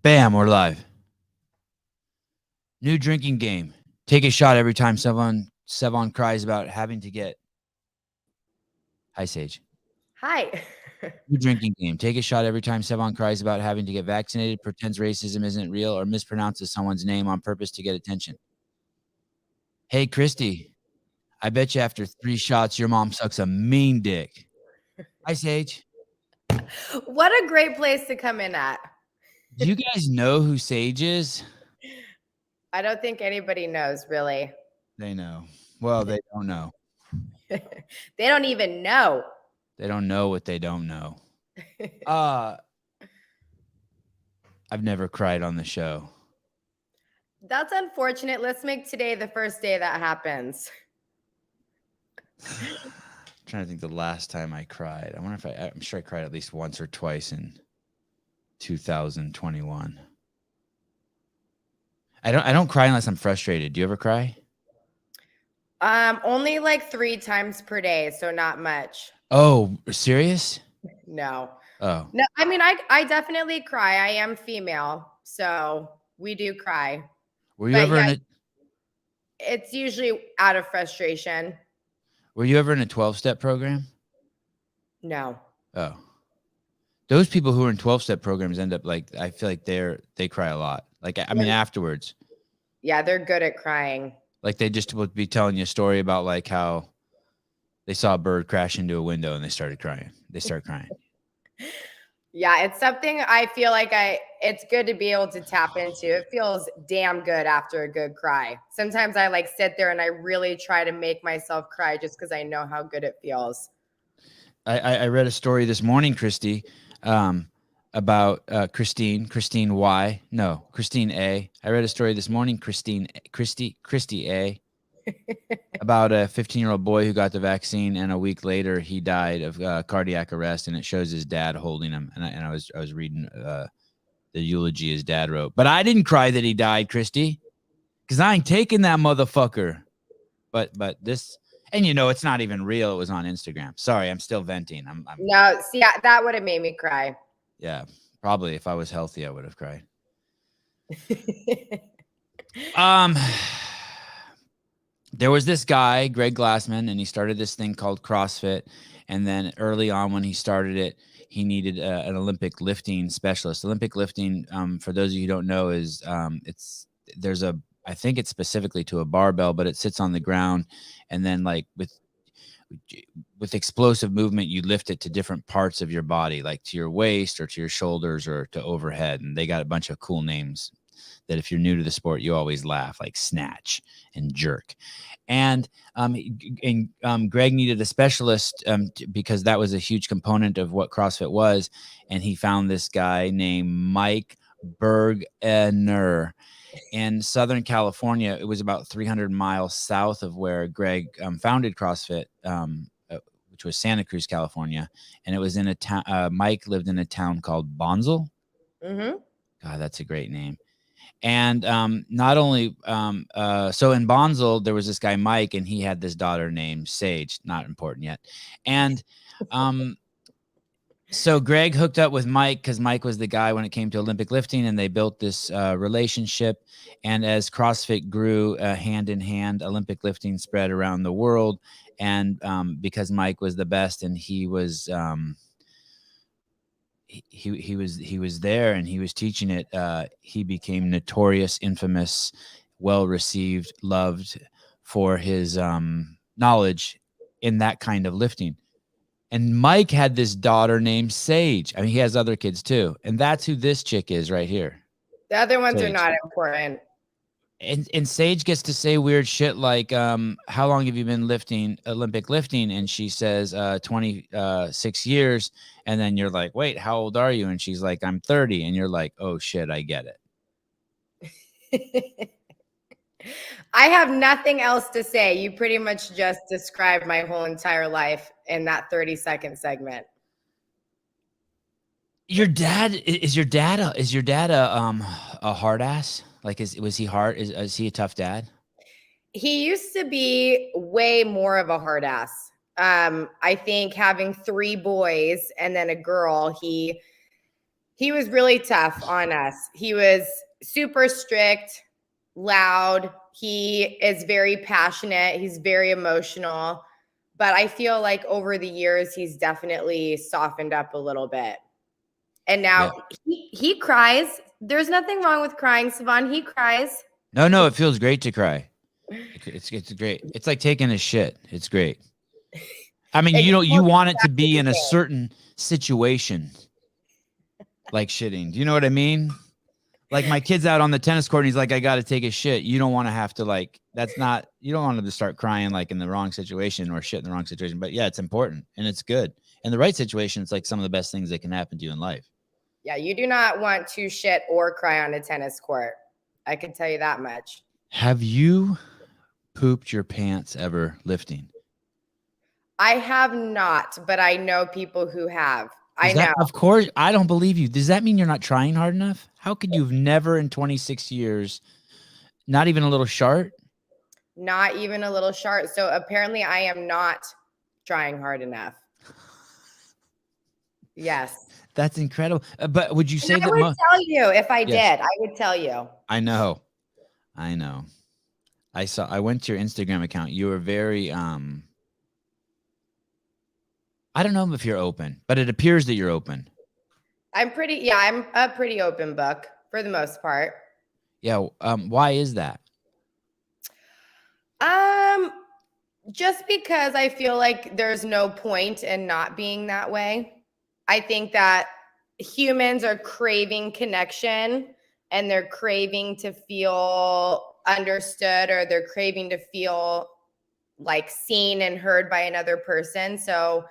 Bam, we're live. New drinking game. Take a shot every time Sevan cries about having to get. Hi, Sage. Hi. New drinking game. Take a shot every time Sevan cries about having to get vaccinated, pretends racism isn't real, or mispronounces someone's name on purpose to get attention. Hey, Christy. I bet you after 3 shots, your mom sucks a mean dick. Hi, Sage. What a great place to come in at. Do you guys know who Sage is? I don't think anybody knows, really. They know. Well, they don't know. They don't even know. They don't know what they don't know. I've never cried on the show. That's unfortunate. Let's make today the first day that happens. I'm trying to think the last time I cried. I wonder if I'm sure I cried at least once or twice in 2021. I don't cry unless I'm frustrated. Do you ever cry? Only like 3 times per day, so not much. Oh, serious? No. Oh. No, I mean I definitely cry. I am female, so we do cry. Were you ever in a It's usually out of frustration. Were you ever in a 12-step program? No. Oh. Those people who are in 12-step programs end up like, I feel like they cry a lot. Like, I mean, afterwards. Yeah, they're good at crying. Like they just would be telling you a story about like how they saw a bird crash into a window and they started crying. They start crying. Yeah, it's something I feel like it's good to be able to tap into. It feels damn good after a good cry. Sometimes I like sit there and I really try to make myself cry just because I know how good it feels. I read a story this morning, Christy, about Christine A. I read a story this morning, Christy A. about a 15-year-old boy who got the vaccine, and a week later he died of cardiac arrest, and it shows his dad holding him. And I was reading the eulogy his dad wrote, but I didn't cry that he died, Christy, because I ain't taking that motherfucker. But this. And it's not even real. It was on Instagram. Sorry, I'm still venting. No, see, that would have made me cry. Yeah, probably if I was healthy, I would have cried. There was this guy, Greg Glassman, and he started this thing called CrossFit. And then early on when he started it, he needed an Olympic lifting specialist. Olympic lifting, for those of you who don't know, is I think it's specifically to a barbell, but it sits on the ground, and then like with explosive movement, you lift it to different parts of your body, like to your waist or to your shoulders or to overhead. And they got a bunch of cool names that if you're new to the sport, you always laugh, like snatch and jerk. And Greg needed a specialist because that was a huge component of what CrossFit was. And he found this guy named Mike Burgener in Southern California. It was about 300 miles south of where Greg founded CrossFit, which was Santa Cruz, California. And it was in a town. Mike lived in a town called Bonsall. Mm-hmm. God, that's a great name. And not only, so in Bonsall, there was this guy, Mike, and he had this daughter named Sage, not important yet. And so Greg hooked up with Mike because Mike was the guy when it came to Olympic lifting, and they built this relationship. And as CrossFit grew hand in hand, Olympic lifting spread around the world. And because Mike was the best and he was he was there and he was teaching it, he became notorious, infamous, well-received, loved for his knowledge in that kind of lifting. And Mike had this daughter named Sage. I mean, he has other kids too. And that's who this chick is right here. The other ones Sage. are not important. And Sage gets to say weird shit like, how long have you been lifting, Olympic lifting? And she says 26 years. And then you're like, wait, how old are you? And she's like, I'm 30. And you're like, oh shit, I get it. I have nothing else to say. You pretty much just described my whole entire life in that 30-second segment. Your dad is your dad a hard ass? Like, was he hard? Is he a tough dad? He used to be way more of a hard ass. I think having 3 boys and then a girl, he He was really tough on us. He was super strict, loud. He is very passionate. He's very emotional. But I feel like over the years, he's definitely softened up a little bit. And now he cries. There's nothing wrong with crying, Sevan. He cries. No, it feels great to cry. It's great. It's like taking a shit. It's great. I mean, you want it to be in a certain situation, like shitting. Do you know what I mean? Like my kid's out on the tennis court and he's like, I got to take a shit. You don't want to have to you don't want him to start crying like in the wrong situation or shit in the wrong situation. But yeah, it's important and it's good. In the right situation, it's like some of the best things that can happen to you in life. Yeah, you do not want to shit or cry on a tennis court. I can tell you that much. Have you pooped your pants ever lifting? I have not, but I know people who have. Of course, I don't believe you. Does that mean you're not trying hard enough? How could you have never in 26 years, not even a little shart? Not even a little shart. So apparently I am not trying hard enough. Yes. That's incredible. But would you say that? I would tell you if I did. I would tell you. I know. I went to your Instagram account. You were very I don't know if you're open, but it appears that you're open. I'm a pretty open book for the most part. Yeah. Why is that? Just because I feel like there's no point in not being that way. I think that humans are craving connection and they're craving to feel understood, or they're craving to feel like seen and heard by another person. So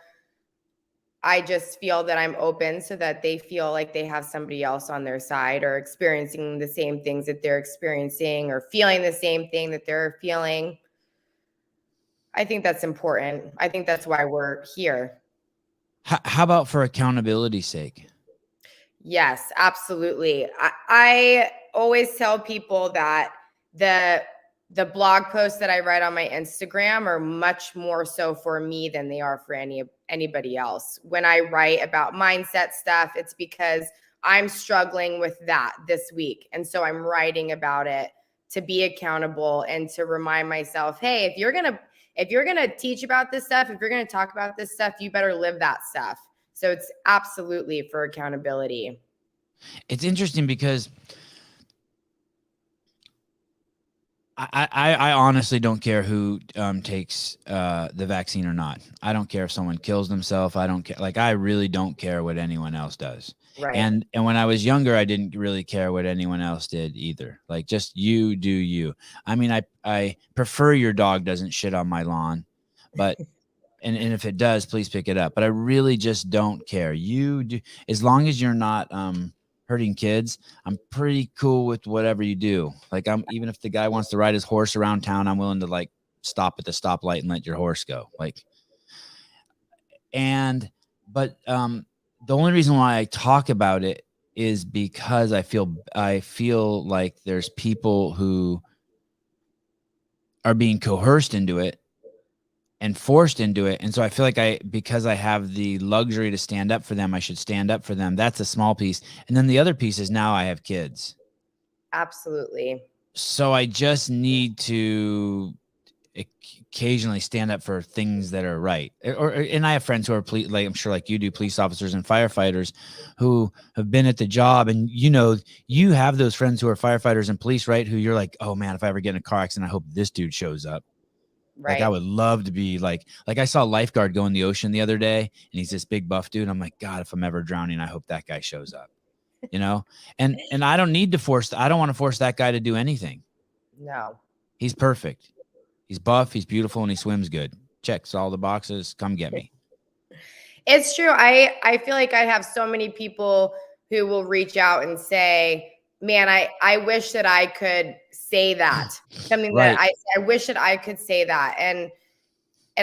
I just feel that I'm open so that they feel like they have somebody else on their side, or experiencing the same things that they're experiencing, or feeling the same thing that they're feeling. I think that's important. I think that's why we're here. How about for accountability's sake? Yes, absolutely. I always tell people that the blog posts that I write on my Instagram are much more so for me than they are for anybody else. When I write about mindset stuff, it's because I'm struggling with that this week. And so I'm writing about it to be accountable and to remind myself, hey, if you're going to teach about this stuff, if you're going to talk about this stuff, you better live that stuff. So it's absolutely for accountability. It's interesting because I honestly don't care who takes the vaccine or not. I don't care if someone kills themselves. I don't care. Like, I really don't care what anyone else does. Right. And when I was younger, I didn't really care what anyone else did either. Like, just you do you. I mean, I prefer your dog doesn't shit on my lawn, but and if it does, please pick it up. But I really just don't care. You do, as long as you're not hurting kids, I'm pretty cool with whatever you do. Like, even if the guy wants to ride his horse around town, I'm willing to like stop at the stoplight and let your horse go. Like, but the only reason why I talk about it is because I feel like there's people who are being coerced into it and forced into it. And so I feel like because I have the luxury to stand up for them, I should stand up for them. That's a small piece. And then the other piece is now I have kids. Absolutely. So I just need to occasionally stand up for things that are right. And I have friends who are like, I'm sure like you do, police officers and firefighters who have been at the job. And, you have those friends who are firefighters and police, right? Who you're like, oh man, if I ever get in a car accident, I hope this dude shows up. Right. Like, I would love to be like I saw a lifeguard go in the ocean the other day and he's this big buff dude. I'm like, God, if I'm ever drowning, I hope that guy shows up, and I don't need to I don't want to force that guy to do anything. No, he's perfect. He's buff, he's beautiful, and he swims good. Checks all the boxes. Come get me. It's true. I feel like I have so many people who will reach out and say, man, I wish that I could say that. Something right. That I wish that I could say that. And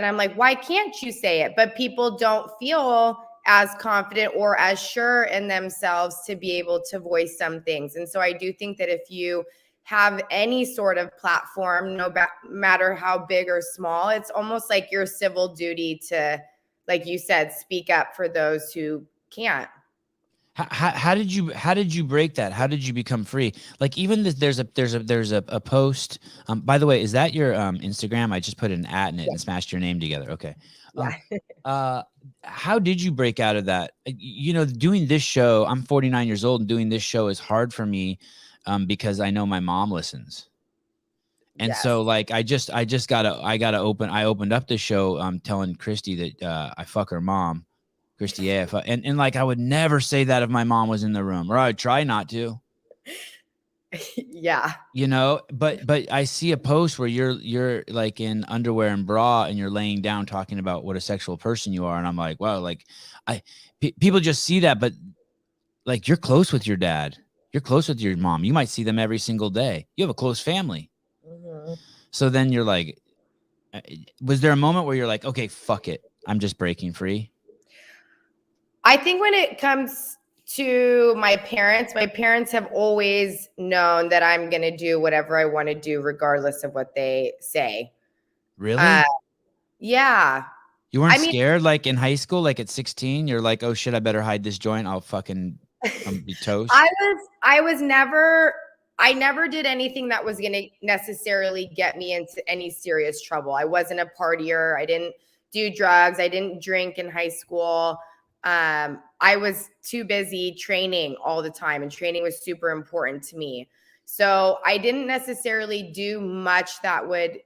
I'm like, why can't you say it? But people don't feel as confident or as sure in themselves to be able to voice some things. And so I do think that if you have any sort of platform, no matter how big or small, it's almost like your civil duty to, like you said, speak up for those who can't. How did you break that? How did you become free? Like even this, there's a post. By the way, is that your Instagram? I just put an @ in it Yeah. and smashed your name together. Okay. Um, Yeah. uh, how did you break out of that? You know, doing this show. I'm 49 years old, and doing this show is hard for me, because I know my mom listens. And Yes. so like I opened up the show telling Christy that I fuck her mom, Christy AF. And like I would never say that if my mom was in the room, or I'd try not to, Yeah. you know, but I see a post where you're like in underwear and bra and you're laying down talking about what a sexual person you are. And I'm like, wow, like people just see that, but like you're close with your dad. You're close with your mom. You might see them every single day. You have a close family. Mhm. So then you're like, was there a moment where you're like, okay, fuck it, I'm just breaking free? I think when it comes to my parents have always known that I'm going to do whatever I want to do, regardless of what they say. Uh, Really? yeah. You weren't I mean, scared like in high school, like at 16, you're like, oh shit, I better hide this joint. I'll fucking be toast. I never did anything that was going to necessarily get me into any serious trouble. I wasn't a partier. I didn't do drugs. I didn't drink in high school. I was too busy training all the time, and training was super important to me. So I didn't necessarily do much that would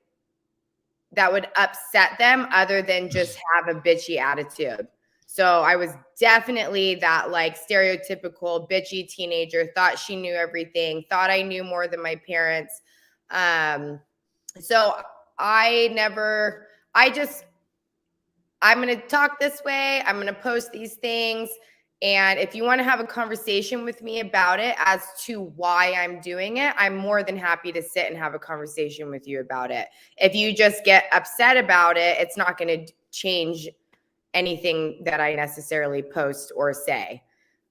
upset them other than just have a bitchy attitude. So I was definitely that like stereotypical bitchy teenager, thought she knew everything, thought I knew more than my parents. Um, so I just, I'm going to talk this way. I'm going to post these things. And if you want to have a conversation with me about it as to why I'm doing it, I'm more than happy to sit and have a conversation with you about it. If you just get upset about it, it's not going to change anything that I necessarily post or say.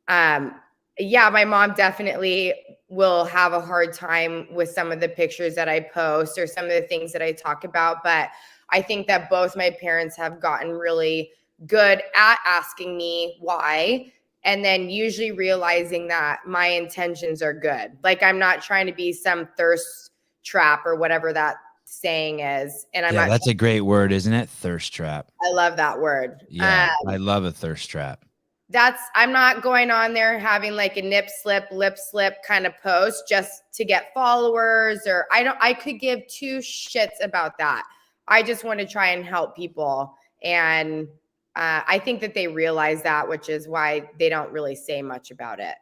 Yeah, my mom definitely will have a hard time with some of the pictures that I post or some of the things that I talk about. But I think that both my parents have gotten really good at asking me why, and then usually realizing that my intentions are good. Like I'm not trying to be some thirst trap or whatever that saying is. And I'm Yeah, not, that's a great word, isn't it? Thirst trap. I love that word. Yeah, I love a thirst trap. I'm not going on there having like a nip slip, lip slip kind of post just to get followers, or I could give two shits about that. I just want to try and help people. And I think that they realize that, which is why they don't really say much about it.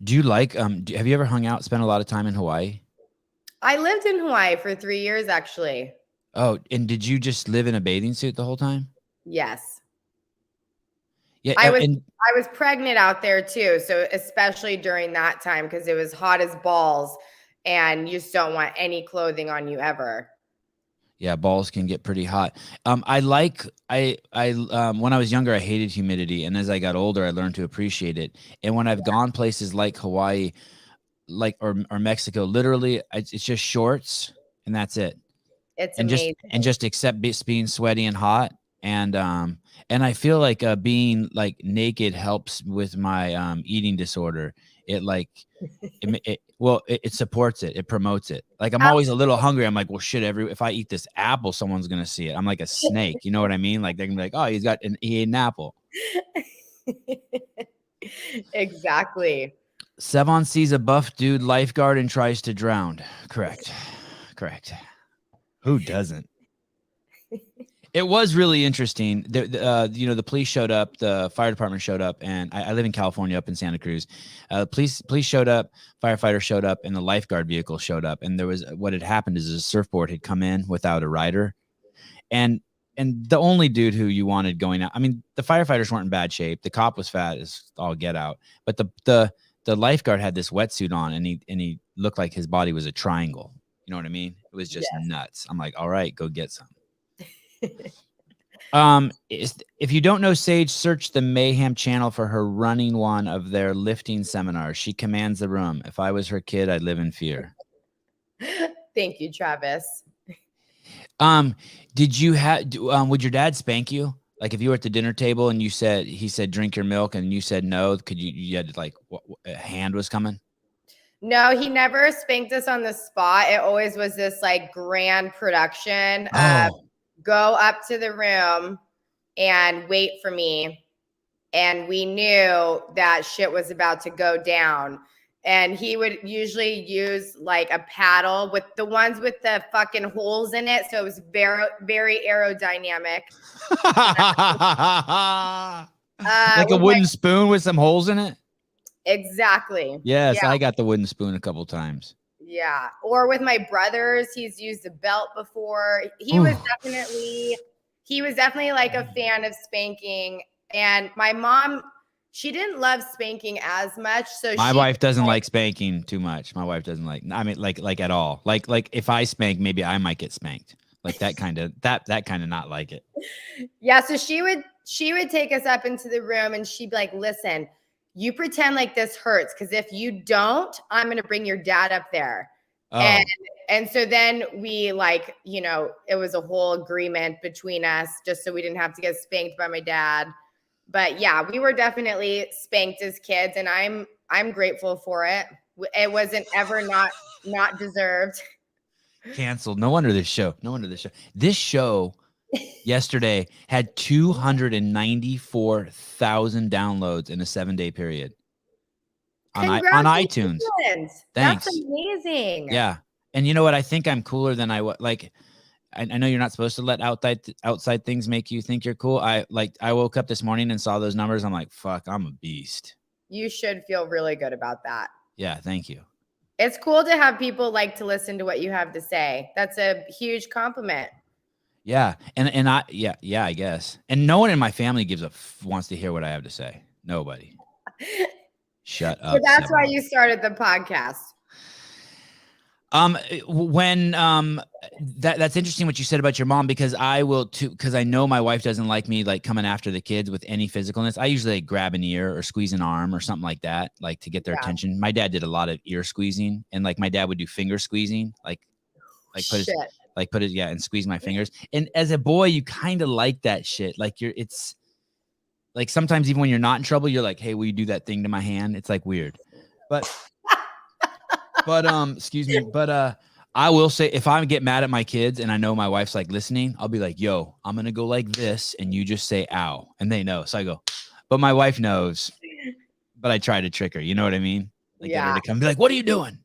Do you like, have you ever hung out, spent a lot of time in Hawaii? I lived in Hawaii for 3 years, actually. Oh, and did you just live in a bathing suit the whole time? Yes. Yeah. I was pregnant out there too. So especially during that time, because it was hot as balls and you just don't want any clothing on you ever. Yeah, balls can get pretty hot. When I was younger, I hated humidity, and as I got older, I learned to appreciate it. And when I've gone places like Hawaii, like or Mexico, literally, it's just shorts and that's it, It's and amazing. just accept being sweaty and hot, and I feel like being like naked helps with my eating disorder. It like it supports it. It promotes it. Like I'm always a little hungry. I'm like, well, shit. If I eat this apple, someone's gonna see it. I'm like a snake. You know what I mean? Like they're gonna be like, oh, he ate an apple. Exactly. Sevan sees a buff dude lifeguard and tries to drown. Correct. Correct. Who doesn't? It was really interesting. The police showed up, the fire department showed up, and I live in California, up in Santa Cruz. Police showed up, firefighter showed up, and the lifeguard vehicle showed up. And there was what had happened is a surfboard had come in without a rider, and the only dude who you wanted going out. I mean, the firefighters weren't in bad shape. The cop was fat as all get out, but the lifeguard had this wetsuit on, and he looked like his body was a triangle. You know what I mean? It was just Yes. nuts. I'm like, all right, go get some. If you don't know Sage, search the Mayhem channel for her running one of their lifting seminars. She commands the room. If I was her kid, I'd live in fear. Thank you, Travis. Did you have? Would your dad spank you? Like if you were at the dinner table and he said, drink your milk, and you said no, you had like a hand was coming? No, he never spanked us on the spot. It always was this like grand production. Oh. Go up to the room and wait for me. And we knew that shit was about to go down. And he would usually use like a paddle with the ones with the fucking holes in it. So it was very, very aerodynamic. Like a wooden spoon with some holes in it? Exactly. Yes, Yeah. I got the wooden spoon a couple times. Yeah. Or with my brothers, he's used a belt before. He was definitely like a fan of spanking. And my mom, she didn't love spanking as much. So my wife doesn't like spanking too much. My wife doesn't like, I mean, like at all. Like if I spank, maybe I might get spanked. Like that kind of not like it. Yeah. So she would take us up into the room and she'd be like, listen, you pretend like this hurts. Cause if you don't, I'm going to bring your dad up there. Oh. And so then we like, you know, it was a whole agreement between us just so we didn't have to get spanked by my dad. But yeah, we were definitely spanked as kids and I'm grateful for it. It wasn't ever not deserved. Canceled. No wonder this show. This show yesterday had 294,000 downloads in a 7-day period on iTunes. Thanks. That's amazing. Yeah. And you know what? I think I'm cooler than I know you're not supposed to let outside things make you think you're cool. I woke up this morning and saw those numbers. I'm like, fuck, I'm a beast. You should feel really good about that. Yeah. Thank you. It's cool to have people like to listen to what you have to say. That's a huge compliment. Yeah. And I guess. And no one in my family wants to hear what I have to say. Nobody. Shut up. So that's why you started the podcast. That's interesting what you said about your mom, because I will too, because I know my wife doesn't like me like coming after the kids with any physicalness. I usually like grab an ear or squeeze an arm or something like that, like to get their attention. My dad did a lot of ear squeezing, and like my dad would do finger squeezing, like put it and squeeze my fingers. And as a boy, you kind of like that shit. Like it's like sometimes even when you're not in trouble, you're like, hey, will you do that thing to my hand? It's like weird, but excuse me. But I will say, if I get mad at my kids and I know my wife's like listening, I'll be like, yo, I'm going to go like this. And you just say, ow. And they know. So I go, but my wife knows, but I try to trick her. You know what I mean? Like get her to come be like, what are you doing?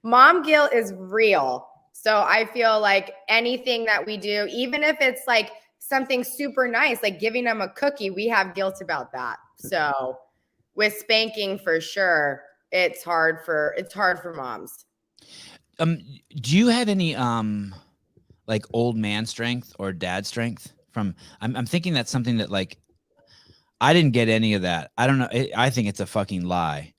Mom guilt is real. So I feel like anything that we do, even if it's like something super nice, like giving them a cookie, we have guilt about that. So with spanking, for sure, it's hard for moms. Do you have any like old man strength or dad strength from? I'm thinking that's something that like I didn't get any of that. I don't know. I think it's a fucking lie.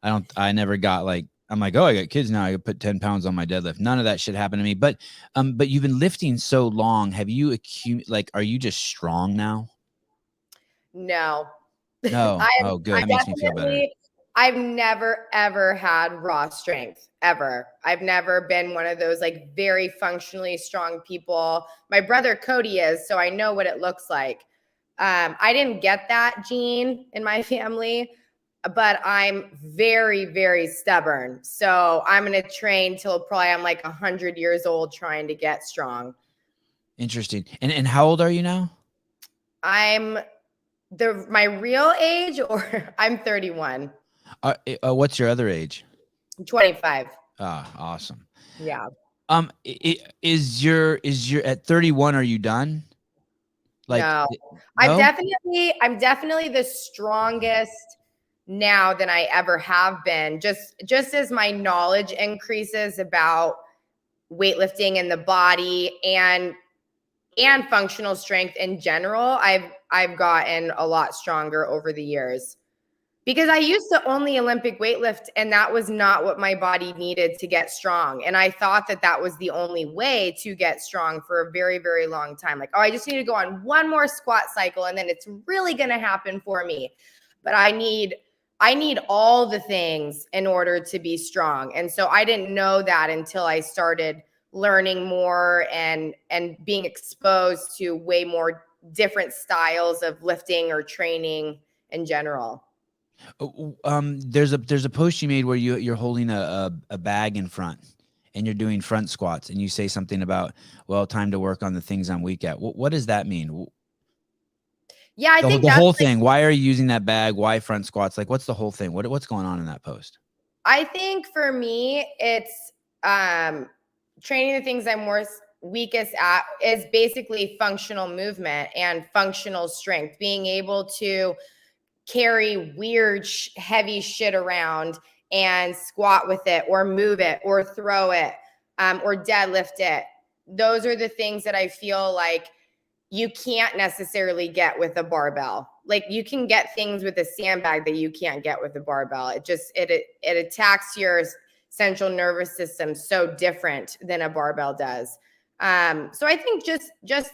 I never got like, I'm like, oh, I got kids now, I could put 10 pounds on my deadlift. None of that shit happened to me. But you've been lifting so long. Have you are you just strong now? No. Oh, good. That makes me feel better. I've never, ever had raw strength, ever. I've never been one of those like very functionally strong people. My brother Cody is, so I know what it looks like. I didn't get that gene in my family, but I'm very, very stubborn. So I'm going to train till probably I'm like 100 years old trying to get strong. Interesting. And how old are you now? I'm my real age, or I'm 31. What's your other age? 25. Ah, awesome. Yeah. Is your at 31? Are you done? Like, no. I'm definitely the strongest now than I ever have been. Just as my knowledge increases about weightlifting and the body and functional strength in general, I've gotten a lot stronger over the years. Because I used to only Olympic weightlift, and that was not what my body needed to get strong. And I thought that was the only way to get strong for a very, very long time. Like, oh, I just need to go on one more squat cycle, and then it's really going to happen for me. But I need all the things in order to be strong. And so I didn't know that until I started learning more and being exposed to way more different styles of lifting or training in general. There's a post you made where you're holding a bag in front and you're doing front squats and you say something about, well, time to work on the things I'm weak at. What does that mean? Yeah, I think The that's whole like, thing. Why are you using that bag? Why front squats? Like, what's the whole thing? What's going on in that post? I think for me, it's training the things I'm weakest at is basically functional movement and functional strength, being able to carry weird, heavy shit around and squat with it or move it or throw it or deadlift it. Those are the things that I feel like you can't necessarily get with a barbell. Like you can get things with a sandbag that you can't get with a barbell. It attacks your central nervous system so different than a barbell does. So I think just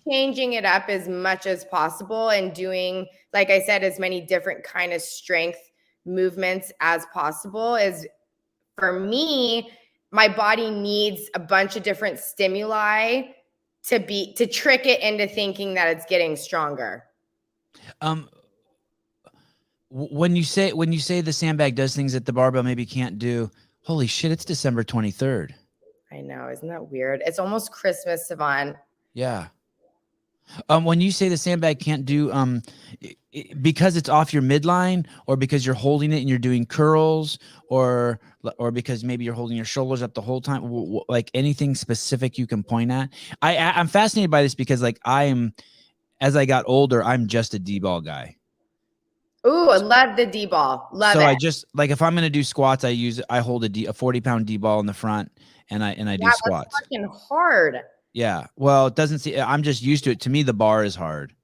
changing it up as much as possible and doing, like I said, as many different kind of strength movements as possible is, for me, my body needs a bunch of different stimuli to trick it into thinking that it's getting stronger. When you say the sandbag does things that the barbell maybe can't do, holy shit, it's December 23rd. I know, isn't that weird? It's almost Christmas, Sevan. Yeah. When you say the sandbag can't do, because it's off your midline, or because you're holding it and you're doing curls, or because maybe you're holding your shoulders up the whole time, like anything specific you can point at. I'm fascinated by this because like as I got older, I'm just a D-ball guy. Ooh, I love the D-ball. Love so it. I just like, if I'm going to do squats, I hold a 40-pound D-ball in the front and I do squats. That's fucking hard. Yeah. Well, it doesn't see, I'm just used to it. To me, the bar is hard.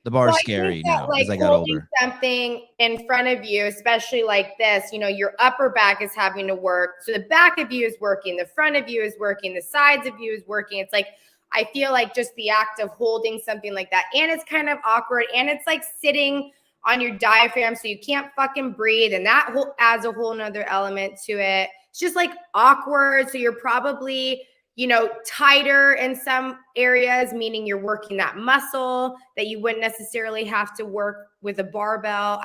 The bar is scary now like as I got holding older. something in front of you, especially like this, your upper back is having to work. So the back of you is working, the front of you is working, the sides of you is working. It's like, I feel like just the act of holding something like that, and it's kind of awkward, and it's like sitting on your diaphragm, so you can't fucking breathe, and that adds a whole nother element to it. It's just like awkward. So you're probably tighter in some areas, meaning you're working that muscle that you wouldn't necessarily have to work with a barbell.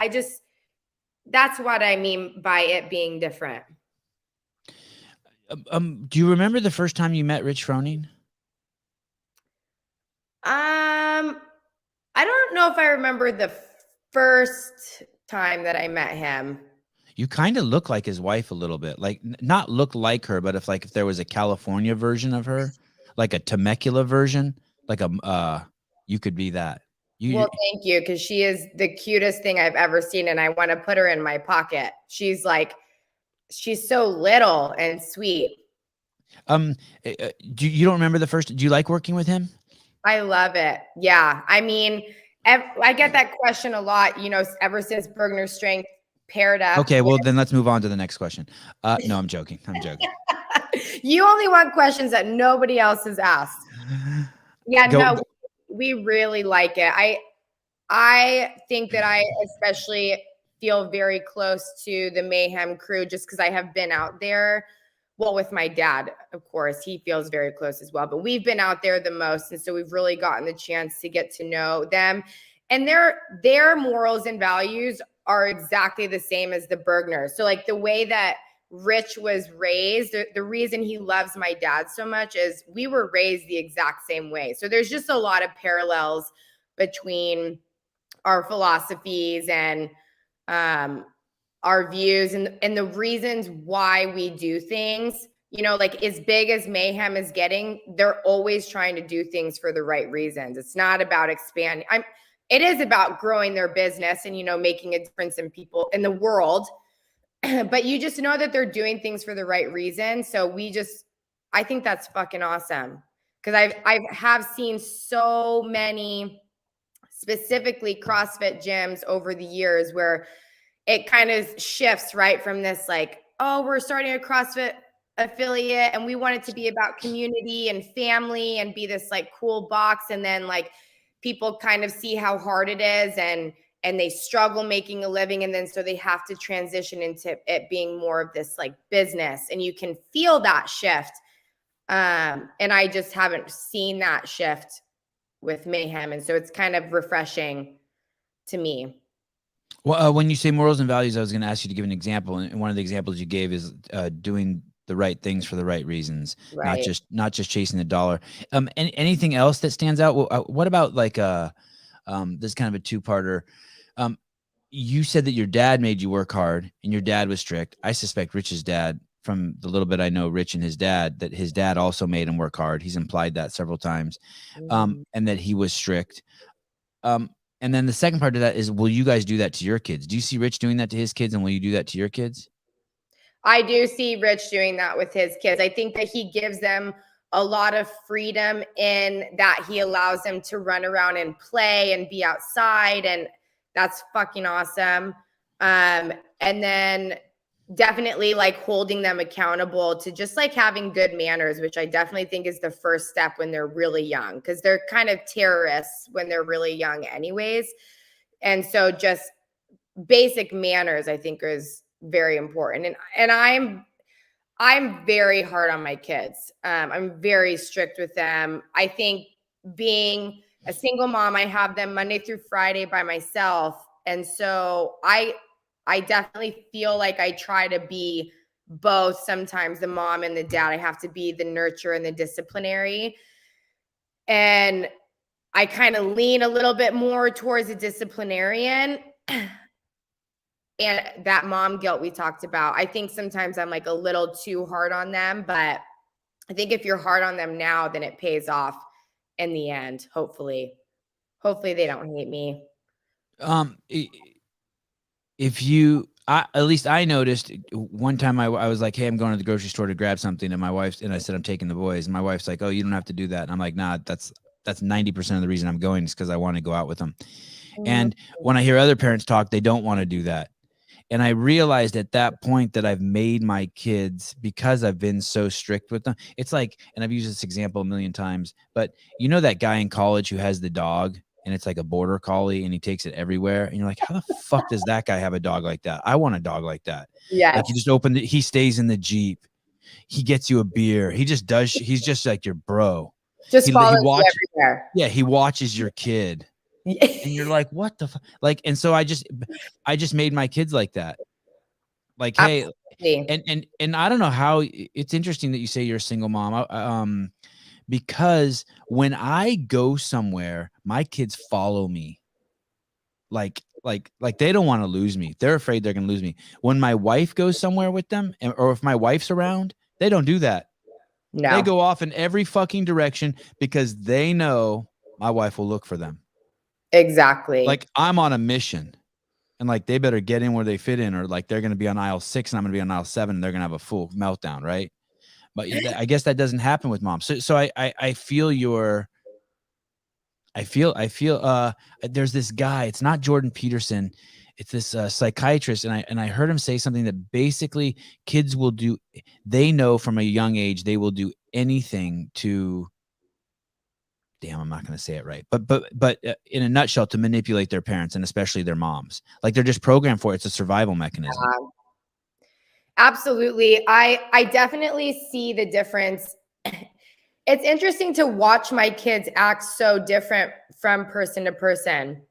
That's what I mean by it being different. Do you remember the first time you met Rich Froning? I don't know if I remember the first time that I met him. You kind of look like his wife a little bit, like not look like her, but if there was a California version of her, like a Temecula version, like you could be that. Well, thank you, because she is the cutest thing I've ever seen, and I want to put her in my pocket. She's so little and sweet. You don't remember the first? Do you like working with him? I love it. Yeah, I mean, I get that question a lot. Ever since Burgener Strength paired up. Okay, well then let's move on to the next question. No, I'm joking. I'm joking. You only want questions that nobody else has asked. Yeah, no, we really like it. I think that I especially feel very close to the Mayhem crew just because I have been out there. Well, with my dad, of course, he feels very close as well. But we've been out there the most, and so we've really gotten the chance to get to know them. And their morals and values are exactly the same as the Burgener. So like the way that Rich was raised, the reason he loves my dad so much is we were raised the exact same way. So there's just a lot of parallels between our philosophies and our views and the reasons why we do things. Like as big as Mayhem is getting, they're always trying to do things for the right reasons. It's not about expanding. It is about growing their business and, making a difference in people in the world. But you just know that they're doing things for the right reason. So I think that's fucking awesome. Because I have seen so many, specifically CrossFit gyms over the years, where it kind of shifts right from this like, oh, we're starting a CrossFit affiliate and we want it to be about community and family and be this like cool box. And then like people kind of see how hard it is and they struggle making a living. And then so they have to transition into it being more of this like business, and you can feel that shift. And I just haven't seen that shift with mayhem. And so it's kind of refreshing to me. Well, when you say morals and values, I was going to ask you to give an example, and one of the examples you gave is doing the right things for the right reasons, not Right. just chasing the dollar. Anything else that stands out? What about like this is kind of a two-parter. You said that your dad made you work hard, and your dad was strict. I suspect Rich's dad, from the little bit I know Rich and his dad, that his dad also made him work hard. He's implied that several times, and that he was strict. And then the second part of that is, will you guys do that to your kids? Do you see Rich doing that to his kids, and will you do that to your kids? I do see Rich doing that with his kids. I think that he gives them a lot of freedom in that he allows them to run around and play and be outside. And that's fucking awesome. And then definitely like holding them accountable to just like having good manners, which I definitely think is the first step when they're really young, because they're kind of terrorists when they're really young anyways. And so just basic manners, I think, is very important. And I'm very hard on my kids. I'm very strict with them. I think being a single mom, I have them Monday through Friday by myself. And so I definitely feel like I try to be both, sometimes the mom and the dad. I have to be the nurturer and the disciplinary. And I kind of lean a little bit more towards a disciplinarian. And that mom guilt we talked about. I think sometimes I'm like a little too hard on them, but I think if you're hard on them now, then it pays off in the end. Hopefully they don't hate me. If you, at least I noticed one time I was like, hey, I'm going to the grocery store to grab something. And I said, I'm taking the boys. And my wife's like, oh, you don't have to do that. And I'm like, nah, that's 90% of the reason I'm going is because I want to go out with them. And when I hear other parents talk, they don't want to do that. And I realized at that point that I've made my kids, because I've been so strict with them. It's like, and I've used this example a million times, but you know that guy in college who has the dog and it's like a border collie and he takes it everywhere. And you're like, how the fuck does that guy have a dog like that? I want a dog like that. Yes. Like you just open it, he stays in the Jeep. He gets you a beer. He just does. He's just like your bro. Just follows you everywhere. Yeah, he watches your kid. And you're like, what the fuck? Like, and so I just made my kids like that. Like, hey, and I don't know how. It's interesting that you say you're a single mom. Because when I go somewhere, my kids follow me. Like they don't want to lose me. They're afraid they're gonna lose me. When my wife goes somewhere with them, or if my wife's around, they don't do that. No. They go off in every fucking direction because they know my wife will look for them. Exactly. Like I'm on a mission, and like they better get in where they fit in, or like they're going to be on aisle 6 and I'm going to be on aisle 7 and they're going to have a full meltdown, right? But I guess that doesn't happen with moms. So I feel there's this guy, it's not Jordan Peterson, it's this psychiatrist, and I heard him say something that basically kids will do, they know from a young age they will do anything to, damn, I'm not going to say it right, but in a nutshell, to manipulate their parents and especially their moms. Like they're just programmed for it. It's a survival mechanism. Absolutely. I definitely see the difference. It's interesting to watch my kids act so different from person to person.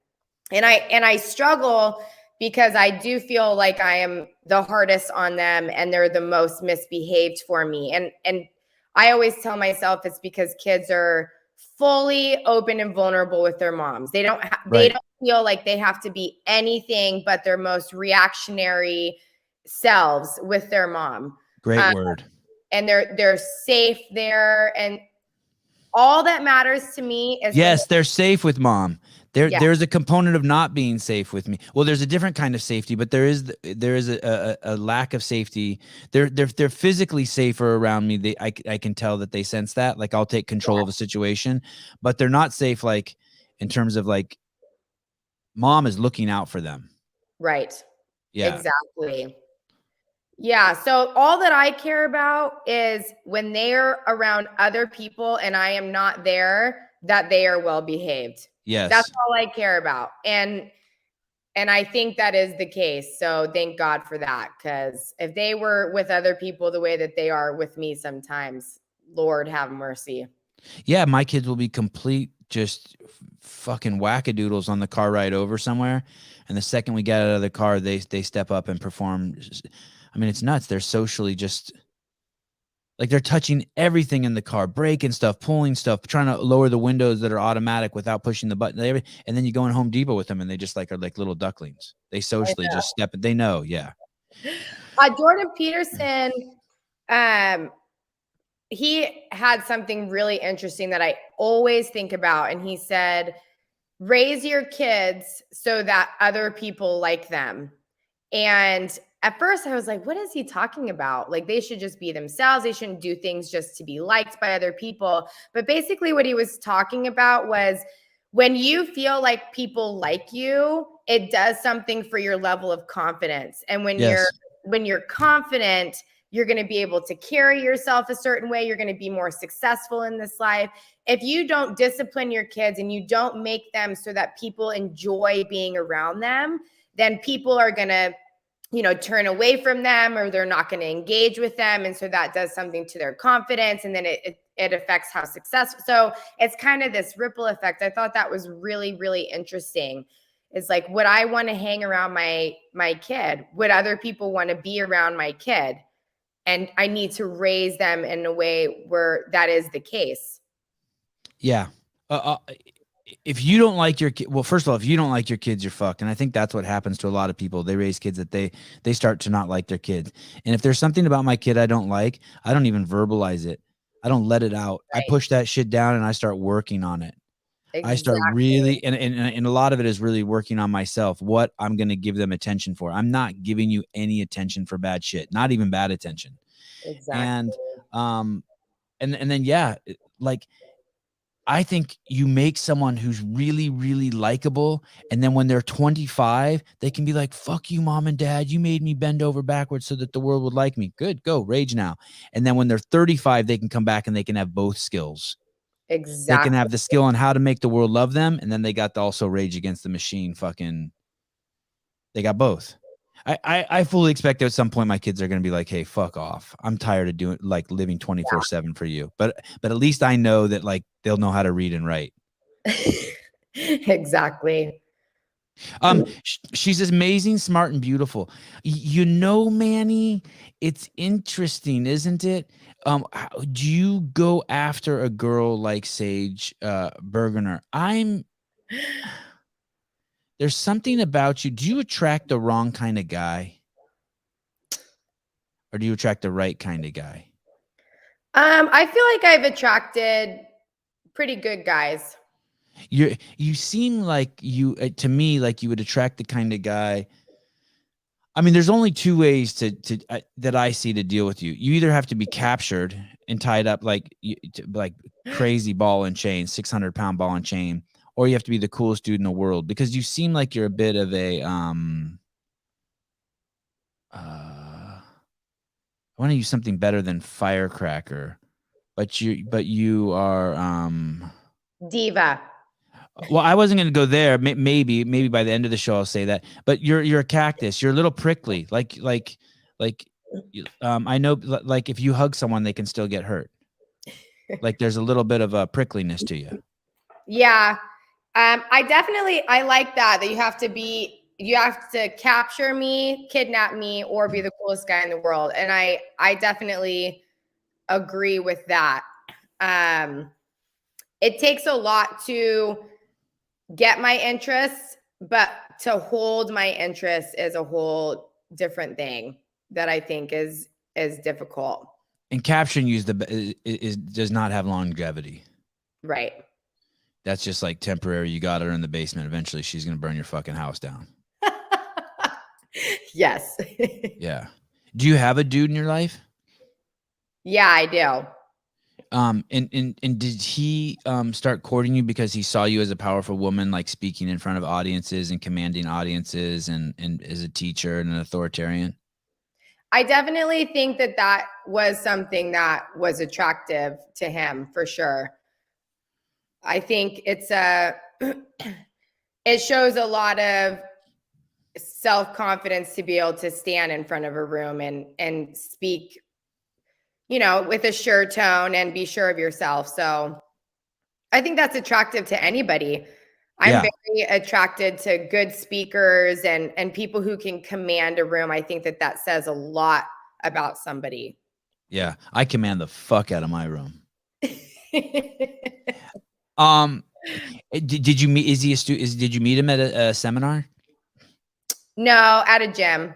And I struggle because I do feel like I am the hardest on them and they're the most misbehaved for me. And I always tell myself it's because kids are fully open and vulnerable with their moms. They don't feel like they have to be anything but their most reactionary selves with their mom. Great word. And they're safe there, and all that matters to me is, yes, they're safe with mom. There's a component of not being safe with me. Well, there's a different kind of safety, but there is a lack of safety. They're physically safer around me. I can tell that they sense that. Like I'll take control of a situation, but they're not safe. Like in terms of like, mom is looking out for them. Right. Yeah. Exactly. Yeah. So all that I care about is when they're around other people and I am not there, that they are well behaved. Yes. That's all I care about. And I think that is the case. So thank God for that. Because if they were with other people the way that they are with me sometimes, Lord have mercy. Yeah, my kids will be complete just fucking wackadoodles on the car ride over somewhere, and the second we get out of the car, they step up and perform. I mean, it's nuts. They're socially just like they're touching everything in the car, braking stuff, pulling stuff, trying to lower the windows that are automatic without pushing the button. And then you go in Home Depot with them, and they just like are like little ducklings. They socially just step. They know, yeah. Jordan Peterson, he had something really interesting that I always think about, and he said, "Raise your kids so that other people like them." And at first I was like, what is he talking about? Like, they should just be themselves. They shouldn't do things just to be liked by other people. But basically what he was talking about was when you feel like people like you, it does something for your level of confidence. And when you're confident, you're going to be able to carry yourself a certain way. You're going to be more successful in this life. If you don't discipline your kids and you don't make them so that people enjoy being around them, then people are going to turn away from them, or they're not going to engage with them. And so that does something to their confidence. And then it affects how successful. So it's kind of this ripple effect. I thought that was really, really interesting. It's like, would I want to hang around my kid? Would other people want to be around my kid? And I need to raise them in a way where that is the case. Yeah. If you don't like your kid, well, first of all, if you don't like your kids, you're fucked. And I think that's what happens to a lot of people. They raise kids that they start to not like their kids. And if there's something about my kid I don't like, I don't even verbalize it. I don't let it out. Right. I push that shit down and I start working on it. Exactly. I start really, and a lot of it is really working on myself, what I'm going to give them attention for. I'm not giving you any attention for bad shit, not even bad attention. Exactly. And then, yeah, like, I think you make someone who's really, really likable, and then when they're 25, they can be like, fuck you, mom and dad. You made me bend over backwards so that the world would like me. Good, go, rage now. And then when they're 35, they can come back and they can have both skills. Exactly. They can have the skill on how to make the world love them, and then they got to also rage against the machine. Fucking, they got both. I fully expect at some point my kids are going to be like, hey, fuck off. I'm tired of doing like living 24/7 for you. But at least I know that like they'll know how to read and write. Exactly. She's amazing, smart, and beautiful. Manny, it's interesting, isn't it? Do you go after a girl like Sage Burgener? There's something about you. Do you attract the wrong kind of guy? Or do you attract the right kind of guy? I feel like I've attracted pretty good guys. You seem like you, to me, like you would attract the kind of guy. I mean, there's only two ways that I see to deal with you. You either have to be captured and tied up like crazy ball and chain, 600-pound ball and chain, or you have to be the coolest dude in the world, because you seem like you're a bit of a I want to use something better than firecracker, but you are diva. Well, I wasn't going to go there. Maybe by the end of the show I'll say that. But you're a cactus. You're a little prickly. Like I know, like if you hug someone, they can still get hurt. Like there's a little bit of a prickliness to you. Yeah. I like that you have to capture me, kidnap me, or be the coolest guy in the world. And I definitely agree with that. It takes a lot to get my interests, but to hold my interests is a whole different thing that I think is difficult. And capturing you does not have longevity. Right. That's just like temporary. You got her in the basement. Eventually she's going to burn your fucking house down. Yes. Yeah. Do you have a dude in your life? Yeah, I do. And did he start courting you because he saw you as a powerful woman, like speaking in front of audiences and commanding audiences and as a teacher and an authoritarian? I definitely think that was something that was attractive to him, for sure. I think it shows a lot of self-confidence to be able to stand in front of a room and speak, with a sure tone and be sure of yourself. So I think that's attractive to anybody. I'm Yeah. very attracted to good speakers and people who can command a room. I think that says a lot about somebody. Yeah. I command the fuck out of my room. Um, did you meet? Is he a student? Did you meet him at a seminar? No, at a gym.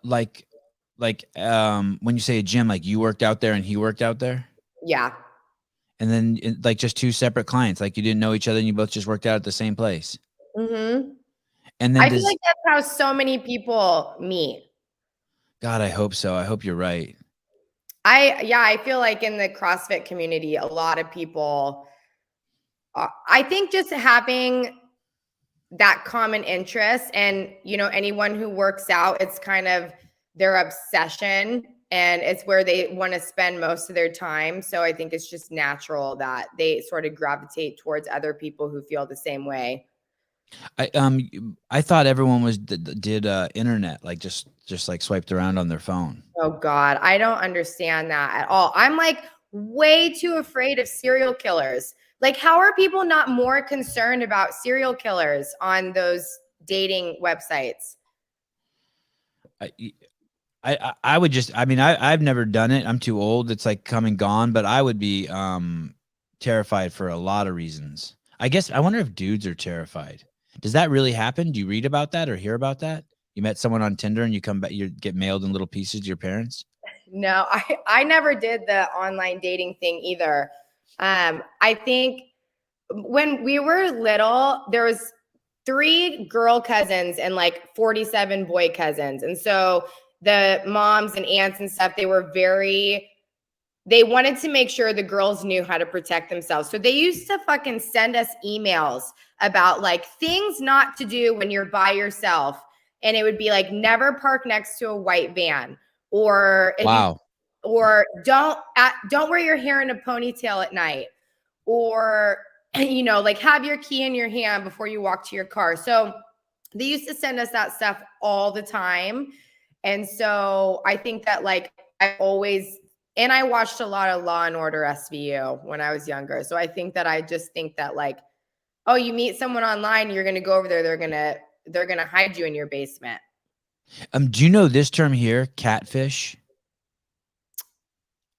Like, when you say a gym, like you worked out there and he worked out there, Yeah. and then like just two separate clients, like you didn't know each other and you both just worked out at the same place. Mm-hmm. And then I feel like that's how so many people meet. God, I hope so. I hope you're right. I feel like in the CrossFit community, a lot of people, I think just having that common interest and, anyone who works out, it's kind of their obsession and it's where they want to spend most of their time. So I think it's just natural that they sort of gravitate towards other people who feel the same way. I thought everyone did internet, like just like swiped around on their phone. Oh God, I don't understand that at all. I'm like way too afraid of serial killers. Like, how are people not more concerned about serial killers on those dating websites? I would just, I mean, I've never done it. I'm too old. It's like come and gone, but I would be terrified for a lot of reasons. I guess I wonder if dudes are terrified. Does that really happen? Do you read about that or hear about that? You met someone on Tinder and you come back, you get mailed in little pieces to your parents? No, I never did the online dating thing either. I think when we were little, there was 3 girl cousins and like 47 boy cousins. And so the moms and aunts and stuff, they wanted to make sure the girls knew how to protect themselves. So they used to fucking send us emails about like things not to do when you're by yourself. And it would be like, never park next to a white van, or if you, Wow. or don't wear your hair in a ponytail at night, or like have your key in your hand before you walk to your car. So they used to send us that stuff all the time. And so I think that like I watched a lot of Law and Order SVU when I was younger. So I think that like, oh, you meet someone online, you're going to go over there, they're going to hide you in your basement. Do you know this term here, catfish?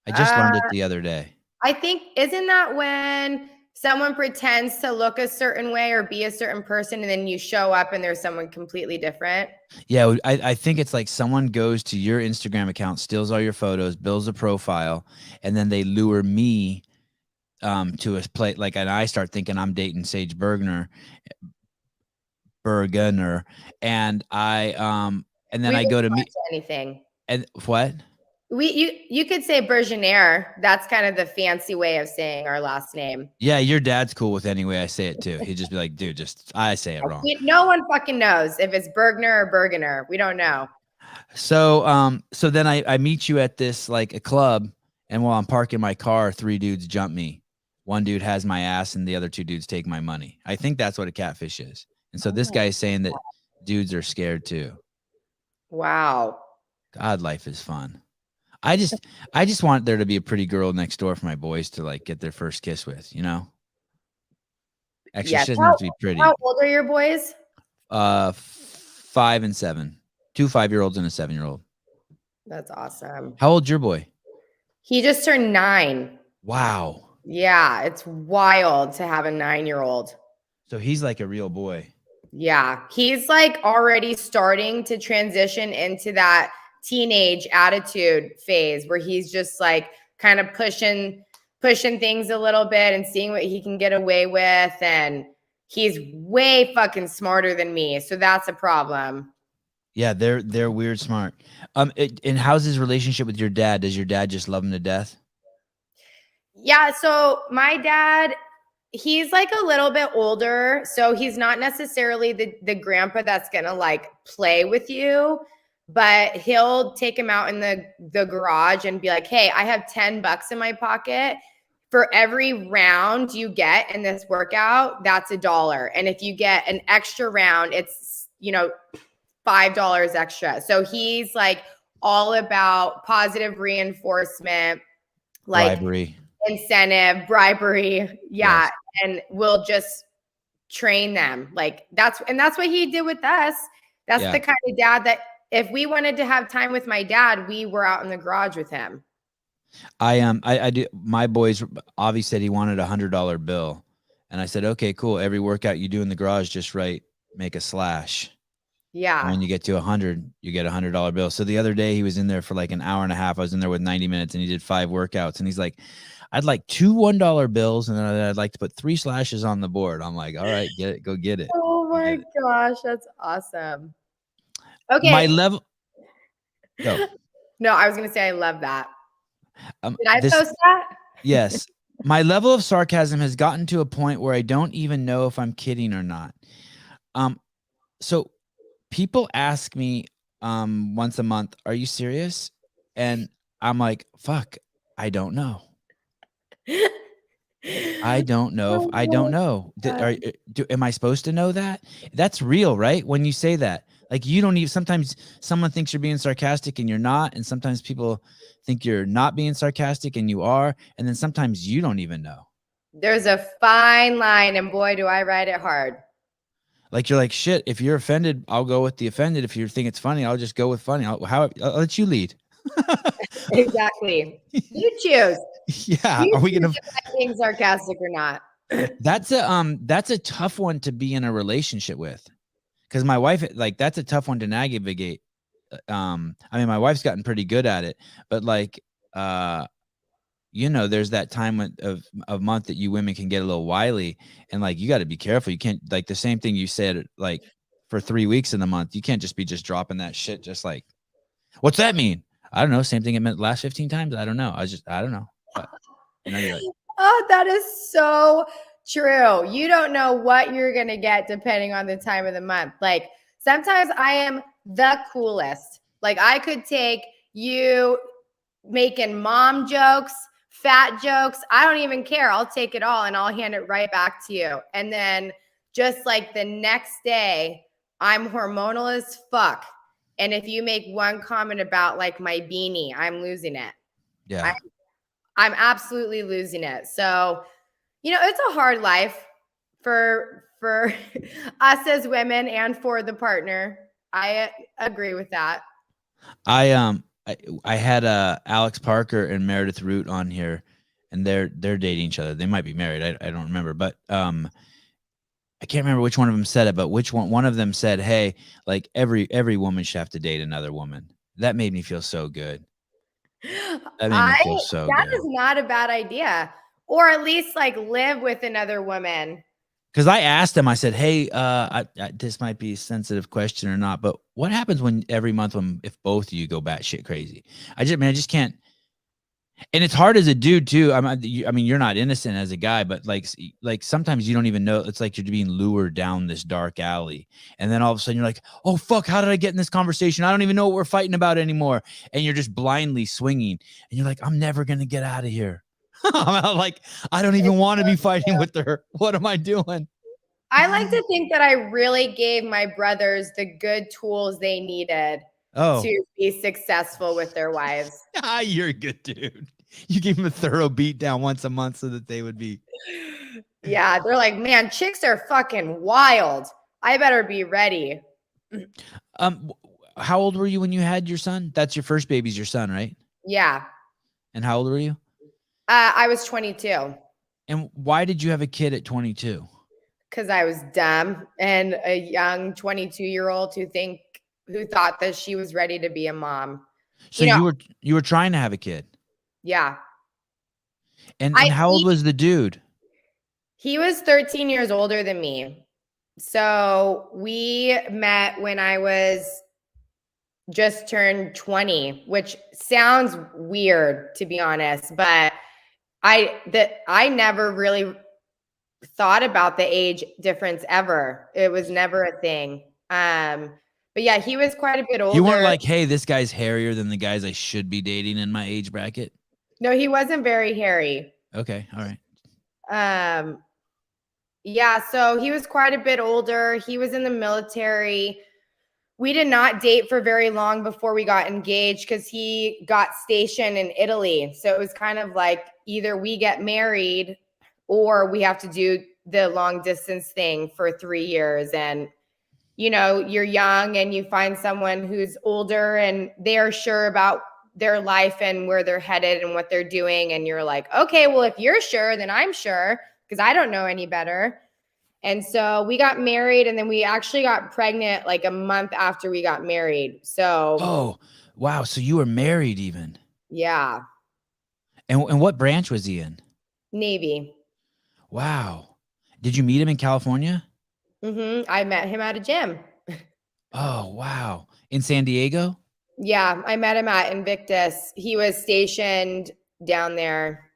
I just learned it Uh, the other day. I think, isn't that when someone pretends to look a certain way or be a certain person and then you show up and there's someone completely different? Yeah, I think it's like someone goes to your Instagram account, steals all your photos, builds a profile, and then they lure me to a place like, and I start thinking I'm dating Sage Burgener, and and then We I didn't go to watch meet anything. and what? You could say Burgener. That's kind of the fancy way of saying our last name. Yeah, your dad's cool with any way I say it too. He'd just be like, dude, just I say it wrong. No one fucking knows if it's Burgener or Burgener. We don't know. So then I meet you at this like a club, and while I'm parking my car, 3 dudes jump me. One dude has my ass, and the other 2 dudes take my money. I think that's what a catfish is. And so this guy is saying that dudes are scared too. Wow. God, life is fun. I just want there to be a pretty girl next door for my boys to like get their first kiss with, you know? Actually, Yes. she doesn't have to be pretty. How old are your boys? 5 and 7. 2 5-year-olds and a 7-year-old. That's awesome. How old's your boy? He just turned 9. Wow. Yeah, it's wild to have a 9-year-old. So he's like a real boy. Yeah, he's like already starting to transition into that teenage attitude phase where he's just like kind of pushing things a little bit and seeing what he can get away with, and he's way fucking smarter than me, so that's a problem. Yeah, they're weird smart. And how's his relationship with your dad? Does your dad just love him to death? Yeah, so my dad, he's like a little bit older, so he's not necessarily the grandpa that's gonna like play with you, but he'll take him out in the garage and be like, hey, I have $10 in my pocket. For every round you get in this workout, that's $1. And if you get an extra round, it's $5 extra. So he's like all about positive reinforcement, like Bribery. incentive, bribery. Yeah. Yes. And we'll just train them. Like that's what he did with us. That's Yeah. the kind of dad that if we wanted to have time with my dad, we were out in the garage with him. I do. My boys, Avi said he wanted $100 bill, and I said, okay, cool. Every workout you do in the garage, just make a slash. Yeah. And when you get to 100, you get $100 bill. So the other day he was in there for like an hour and a half. I was in there with 90 minutes, and he did 5 workouts. And he's like, I'd like 2 $1 bills, and then I'd like to put 3 slashes on the board. I'm like, all right, get it, go get it. Oh my gosh, that's awesome. Okay. My level. Go. No, I was gonna say I love that. Did I this, post that? Yes. My level of sarcasm has gotten to a point where I don't even know if I'm kidding or not. So people ask me once a month, are you serious? And I'm like, fuck, I don't know. I don't know if I don't know. Am I supposed to know that? That's real, right? When you say that, like you don't even, sometimes someone thinks you're being sarcastic and you're not. And sometimes people think you're not being sarcastic and you are. And then sometimes you don't even know. There's a fine line, and boy, do I ride it hard. Like you're like, shit, if you're offended, I'll go with the offended. If you think it's funny, I'll just go with funny. I'll let you lead. Exactly. You choose. Yeah. You Are we gonna being sarcastic or not? That's a tough one to be in a relationship with. Because my wife, like, that's a tough one to navigate. I mean, my wife's gotten pretty good at it, but like, there's that time of month that you women can get a little wily, and like, you got to be careful. You can't, like, the same thing you said, like, for 3 weeks in the month, you can't just be dropping that shit. Just like, what's that mean? I don't know. Same thing it meant last 15 times. I don't know. I don't know. But you're like, oh, that is so true. You don't know what you're going to get depending on the time of the month. Like sometimes I am the coolest. Like I could take you making mom jokes, fat jokes. I don't even care. I'll take it all and I'll hand it right back to you. And then just like the next day, I'm hormonal as fuck. And if you make one comment about like my beanie, I'm losing it. yeah. I'm absolutely losing it. So, it's a hard life for us as women and for the partner. I agree with that. I had Alex Parker and Meredith Root on here, and they're dating each other. They might be married. I don't remember, but I can't remember which one of them said it, but one of them said, "Hey, like every woman should have to date another woman." That made me feel so good. That made me feel so that good. is not a bad idea. Or at least like live with another woman. Because I asked him, I said, "Hey, this might be a sensitive question or not, but what happens every month if both of you go batshit crazy?" I just can't. And it's hard as a dude too. I mean, you're not innocent as a guy, but like sometimes you don't even know. It's like you're being lured down this dark alley, and then all of a sudden you're like, "Oh fuck, how did I get in this conversation? I don't even know what we're fighting about anymore." And you're just blindly swinging, and you're like, "I'm never gonna get out of here." I'm like, I don't even want to be fighting with her. What am I doing? I like to think that I really gave my brothers the good tools they needed to be successful with their wives. You're a good dude. You gave them a thorough beat down once a month so that they would be. Yeah, they're like, man, chicks are fucking wild. I better be ready. How old were you when you had your son? That's your first baby's your son, right? Yeah. And how old were you? I was 22. And why did you have a kid at 22? Because I was dumb and a young 22-year-old who thought that she was ready to be a mom. So you were trying to have a kid. Yeah. And how old was the dude? He was 13 years older than me. So we met when I was just turned 20, which sounds weird to be honest, but I never really thought about the age difference ever. It was never a thing. But yeah, he was quite a bit older. You weren't like, hey, this guy's hairier than the guys I should be dating in my age bracket? No, he wasn't very hairy. Okay, all right. Yeah, so he was quite a bit older. He was in the military. We did not date for very long before we got engaged because he got stationed in Italy. So it was kind of like either we get married or we have to do the long distance thing for 3 years. And, you know, you're young and you find someone who's older and they're sure about their life and where they're headed and what they're doing. And you're like, okay, well, if you're sure, then I'm sure because I don't know any better. And so we got married and then we actually got pregnant like a month after we got married. So, Oh, wow. So you were married even. yeah, And what branch was he in? Navy. Wow. Did you meet him in California? I met him at a gym. Oh, wow. In San Diego? Yeah, I met him at Invictus. He was stationed down there.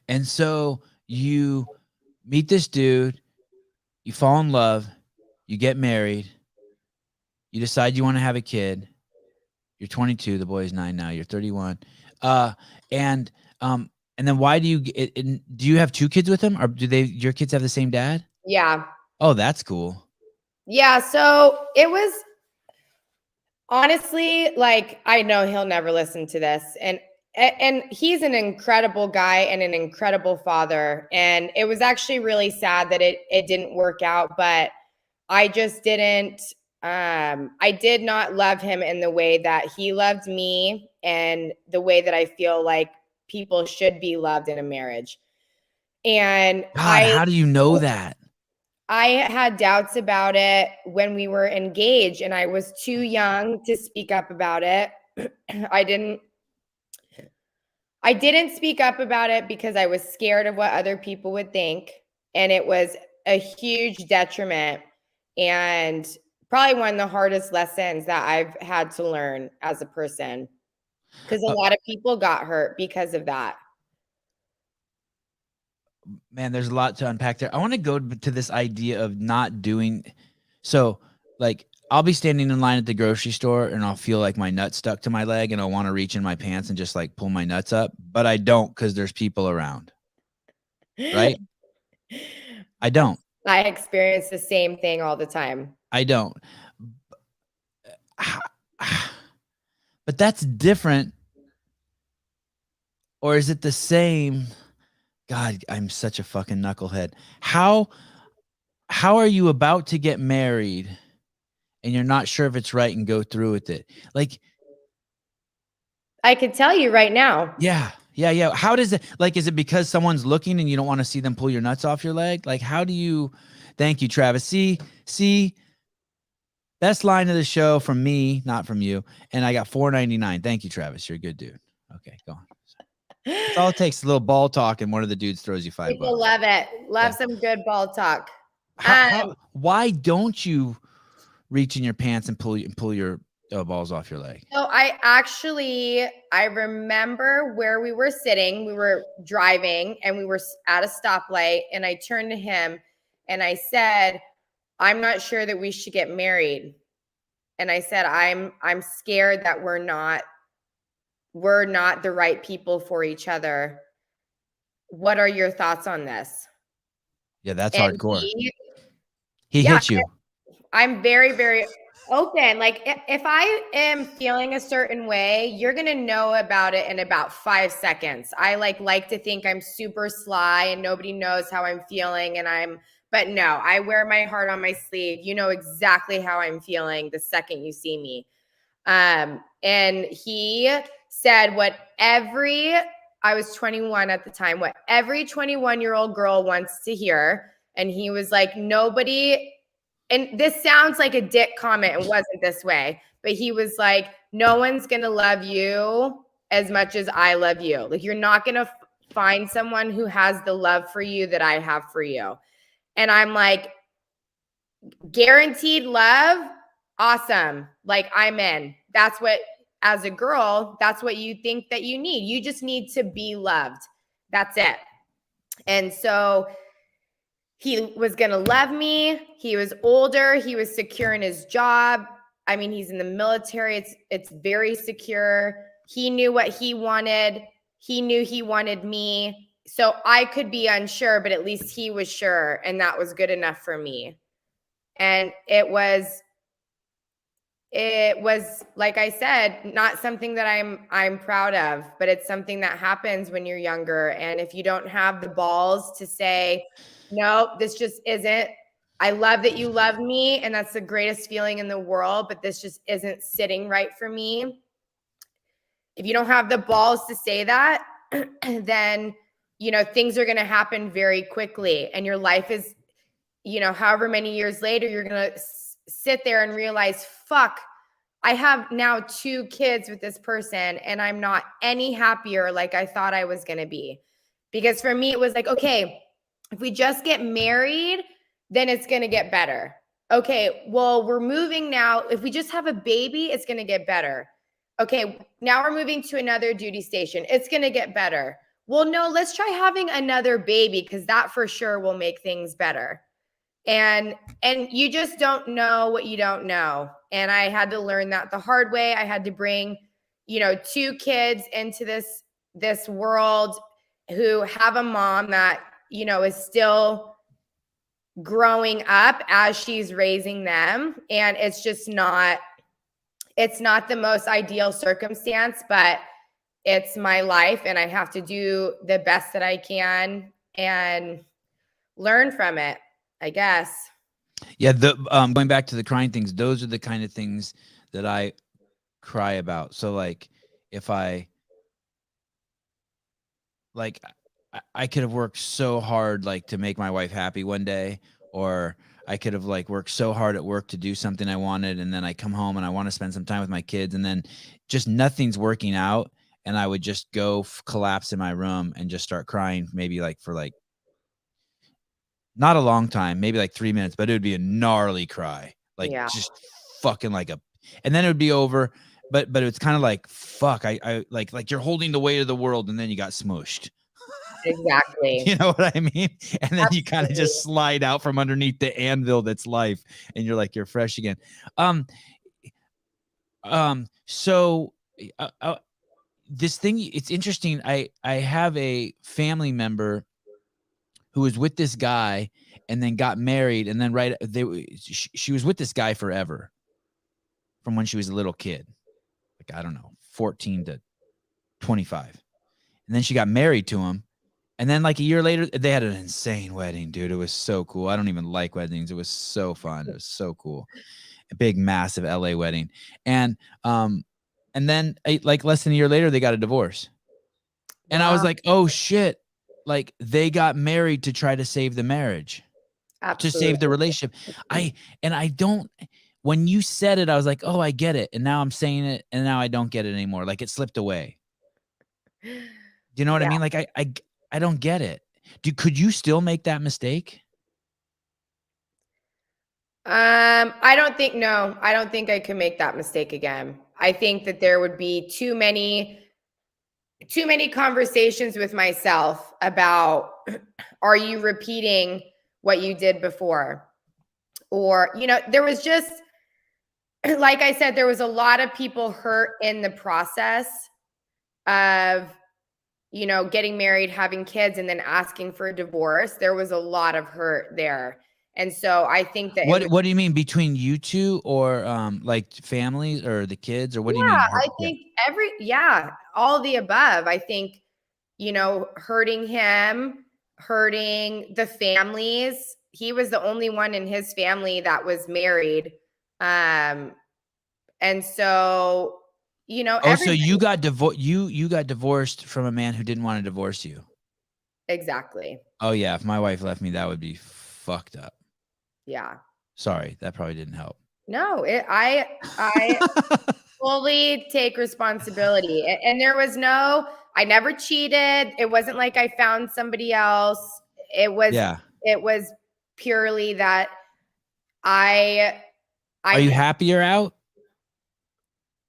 And so you meet this dude, you fall in love, you get married, you decide you want to have a kid. You're 22, the boy's 9 now, you're 31. Uh and um and then why do you do you have 2 kids with him or do your kids have the same dad? Yeah. Oh, that's cool. Yeah, so it was honestly like I know he'll never listen to this and he's an incredible guy and an incredible father and it was actually really sad that it didn't work out but I just didn't I did not love him in the way that he loved me and the way that I feel like people should be loved in a marriage. And God, how do you know that? I had doubts about it when we were engaged and I was too young to speak up about it. I didn't speak up about it because I was scared of what other people would think and it was a huge detriment and probably one of the hardest lessons that I've had to learn as a person because a lot of people got hurt because of that. Man, there's a lot to unpack there. I want to go to this idea of not doing so like I'll be standing in line at the grocery store and I'll feel like my nut stuck to my leg and I'll want to reach in my pants and just like pull my nuts up, but I don't because there's people around. Right? I don't. I experience the same thing all the time. I don't. But that's different. Or is it the same? God, I'm such a fucking knucklehead. How are you about to get married and you're not sure if it's right and go through with it? Like, I could tell you right now. yeah. How does it like? Is it because someone's looking and you don't want to see them pull your nuts off your leg? Like, how do you? Thank you, Travis. See, best line of the show from me, not from you. And I got $4.99. Thank you, Travis. You're a good dude. Okay, go on. That's all it takes. A little ball talk, and one of the dudes throws you $5. People love it. Love some good ball talk. Why don't you reach in your pants and pull your balls off your leg? So I remember where we were sitting. We were driving and we were at a stoplight and I turned to him and I said, I'm not sure that we should get married. And I said, I'm scared that we're not the right people for each other. What are your thoughts on this? Yeah, that's And hardcore. He hit you. I'm very, very open. Like if I am feeling a certain way, you're going to know about it in about 5 seconds. I like to think I'm super sly and nobody knows how I'm feeling but no, I wear my heart on my sleeve. You know exactly how I'm feeling the second you see me. And he said I was 21 at the time, what every 21-year-old girl wants to hear. And he was like, nobody, and this sounds like a dick comment. It wasn't this way, but he was like, no one's going to love you as much as I love you. Like, you're not going to find someone who has the love for you that I have for you. And I'm like, guaranteed love. Awesome. Like, I'm in. That's what, as a girl, that's what you think that you need. You just need to be loved. That's it. And so he was going to love me. He was older. He was secure in his job. I mean, he's in the military. It's very secure. He knew what he wanted. He knew he wanted me. So I could be unsure, but at least he was sure. And that was good enough for me. And it was it was, like I said, not something that I'm proud of, but it's something that happens when you're younger. And if you don't have the balls to say, no, this just isn't, I love that you love me and that's the greatest feeling in the world, but this just isn't sitting right for me. If you don't have the balls to say that, then, you know, things are going to happen very quickly, and your life is, you know, however many years later, you're going to sit there and realize, fuck, I have now 2 kids with this person and I'm not any happier like I thought I was going to be. Because for me, it was like, okay, if we just get married, then it's going to get better. Okay, well, we're moving now. If we just have a baby, it's going to get better. Okay, now we're moving to another duty station. It's going to get better. Well, no, let's try having another baby because that for sure will make things better. And you just don't know what you don't know. And I had to learn that the hard way. I had to bring, you know, 2 kids into this world who have a mom that, you know, is still growing up as she's raising them, and it's just not, it's not the most ideal circumstance, but it's my life and I have to do the best that I can and learn from it, I guess. Yeah, the going back to the crying things, those are the kind of things that I cry about. So like if I like I could have worked so hard like to make my wife happy one day, or I could have like worked so hard at work to do something I wanted, and then I come home and I want to spend some time with my kids, and then just nothing's working out, and I would just go collapse in my room and just start crying, maybe like for like not a long time, maybe like 3 minutes, but it would be a gnarly cry, like Yeah, just fucking like a, and then it would be over. But it's kind of like fuck, I like you're holding the weight of the world, and then you got smooshed. exactly. You know what I mean? And then you kind of Absolutely. just slide out from underneath the anvil that's life, and you're like you're fresh again. Um, so this thing, it's interesting. I have a family member who was with this guy and then got married, and then she was with this guy forever from when she was a little kid, like I don't know, 14 to 25, and then she got married to him. And then like a year later, they had an insane wedding, dude. It was so cool. I don't even like weddings. It was so fun. It was so cool. A big, massive LA wedding. And then like less than a year later, they got a divorce. And I was Wow, like, oh shit. Like they got married to try to save the marriage, to save the absolutely. relationship. I don't, when you said it, I was like, oh, I get it. And now I'm saying it, and now I don't get it anymore. Like it slipped away. Do you know what I Yeah. mean? Like I don't get it. Could you still make that mistake? I don't think, no, I don't think I could make that mistake again. I think that there would be too many conversations with myself about, are you repeating what you did before? Or, you know, there was just, like I said, there was a lot of people hurt in the process of, you know, getting married, having kids, and then asking for a divorce. There was a lot of hurt there. And so I think that it would, What do you mean, between you two, or like families or the kids, or what do you yeah, mean I hurt? Yeah. think yeah, all the above. I think, you know, hurting him, hurting the families. He was the only one in his family that was married. Um, and so, you know, Oh, so you everybody, got you got divorced from a man who didn't want to divorce you. exactly. Oh yeah, if my wife left me, that would be fucked up. Yeah. Sorry, that probably didn't help. No, I fully take responsibility. And there was no, I never cheated. It wasn't like I found somebody else. It was, Yeah. it was purely that I, Are you I, happy you're out?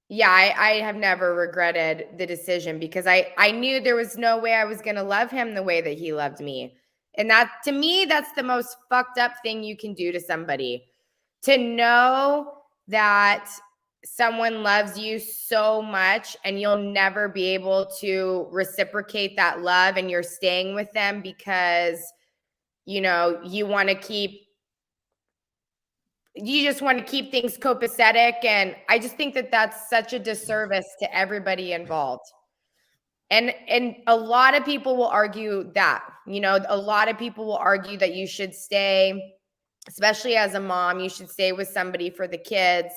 yeah, I have never regretted the decision because I knew there was no way I was going to love him the way that he loved me. And that, to me, that's the most fucked up thing you can do to somebody. To know that someone loves you so much and you'll never be able to reciprocate that love, and you're staying with them because, you know, you want to keep you just want to keep things copacetic. And I just think that that's such a disservice to everybody involved. And a lot of people will argue that, you know, a lot of people will argue that you should stay, especially as a mom, you should stay with somebody for the kids,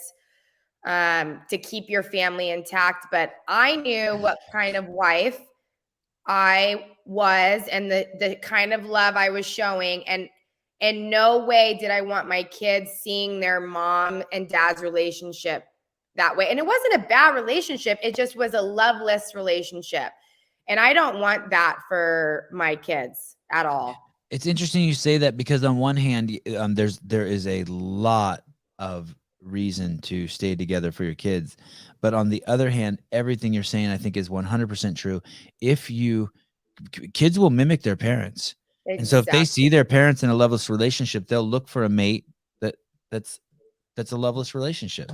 to keep your family intact. But I knew what kind of wife I was and the kind of love I was showing. And in no way did I want my kids seeing their mom and dad's relationship that way. And it wasn't a bad relationship. It just was a loveless relationship. And I don't want that for my kids at all. It's interesting you say that, because on one hand, there is a lot of reason to stay together for your kids, but on the other hand, everything you're saying I think is 100% true. If you kids will mimic their parents, and so if they see their parents in a loveless relationship, they'll look for a mate that's a loveless relationship.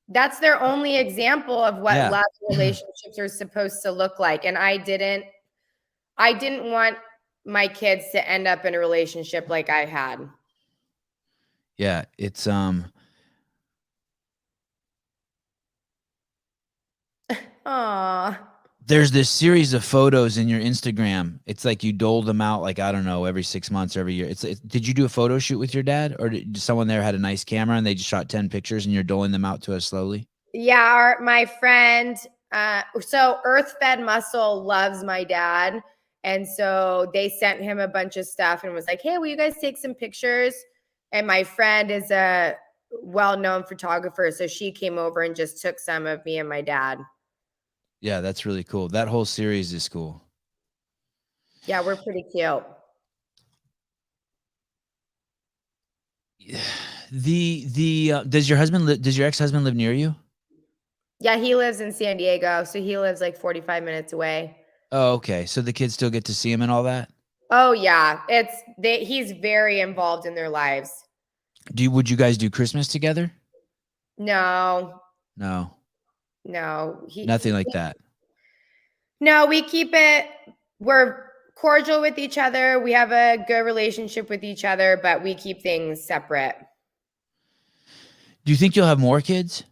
That's their only example of what love relationships are supposed to look like. And I didn't want my kids to end up in a relationship like I had. Yeah, it's Aww. There's this series of photos in your Instagram. It's like you dole them out, like, I don't know, every 6 months or every year. Did you do a photo shoot with your dad, or did someone there had a nice camera and they just shot 10 pictures and you're doling them out to us slowly? Yeah, my friend, so Earth Fed Muscle loves my dad. And so they sent him a bunch of stuff and was like, hey, will you guys take some pictures? And my friend is a well-known photographer. So she came over and just took some of me and my dad. Yeah, that's really cool. That whole series is cool. Yeah, we're pretty cute. Does your ex-husband live near you? Yeah, he lives in San Diego, so he lives like 45 minutes away. Oh, okay. So the kids still get to see him and all that? Oh yeah, he's very involved in their lives. Would you guys do Christmas together? No. No. Nothing like that. No, we keep it. We're cordial with each other. We have a good relationship with each other, but we keep things separate. Do you think you'll have more kids?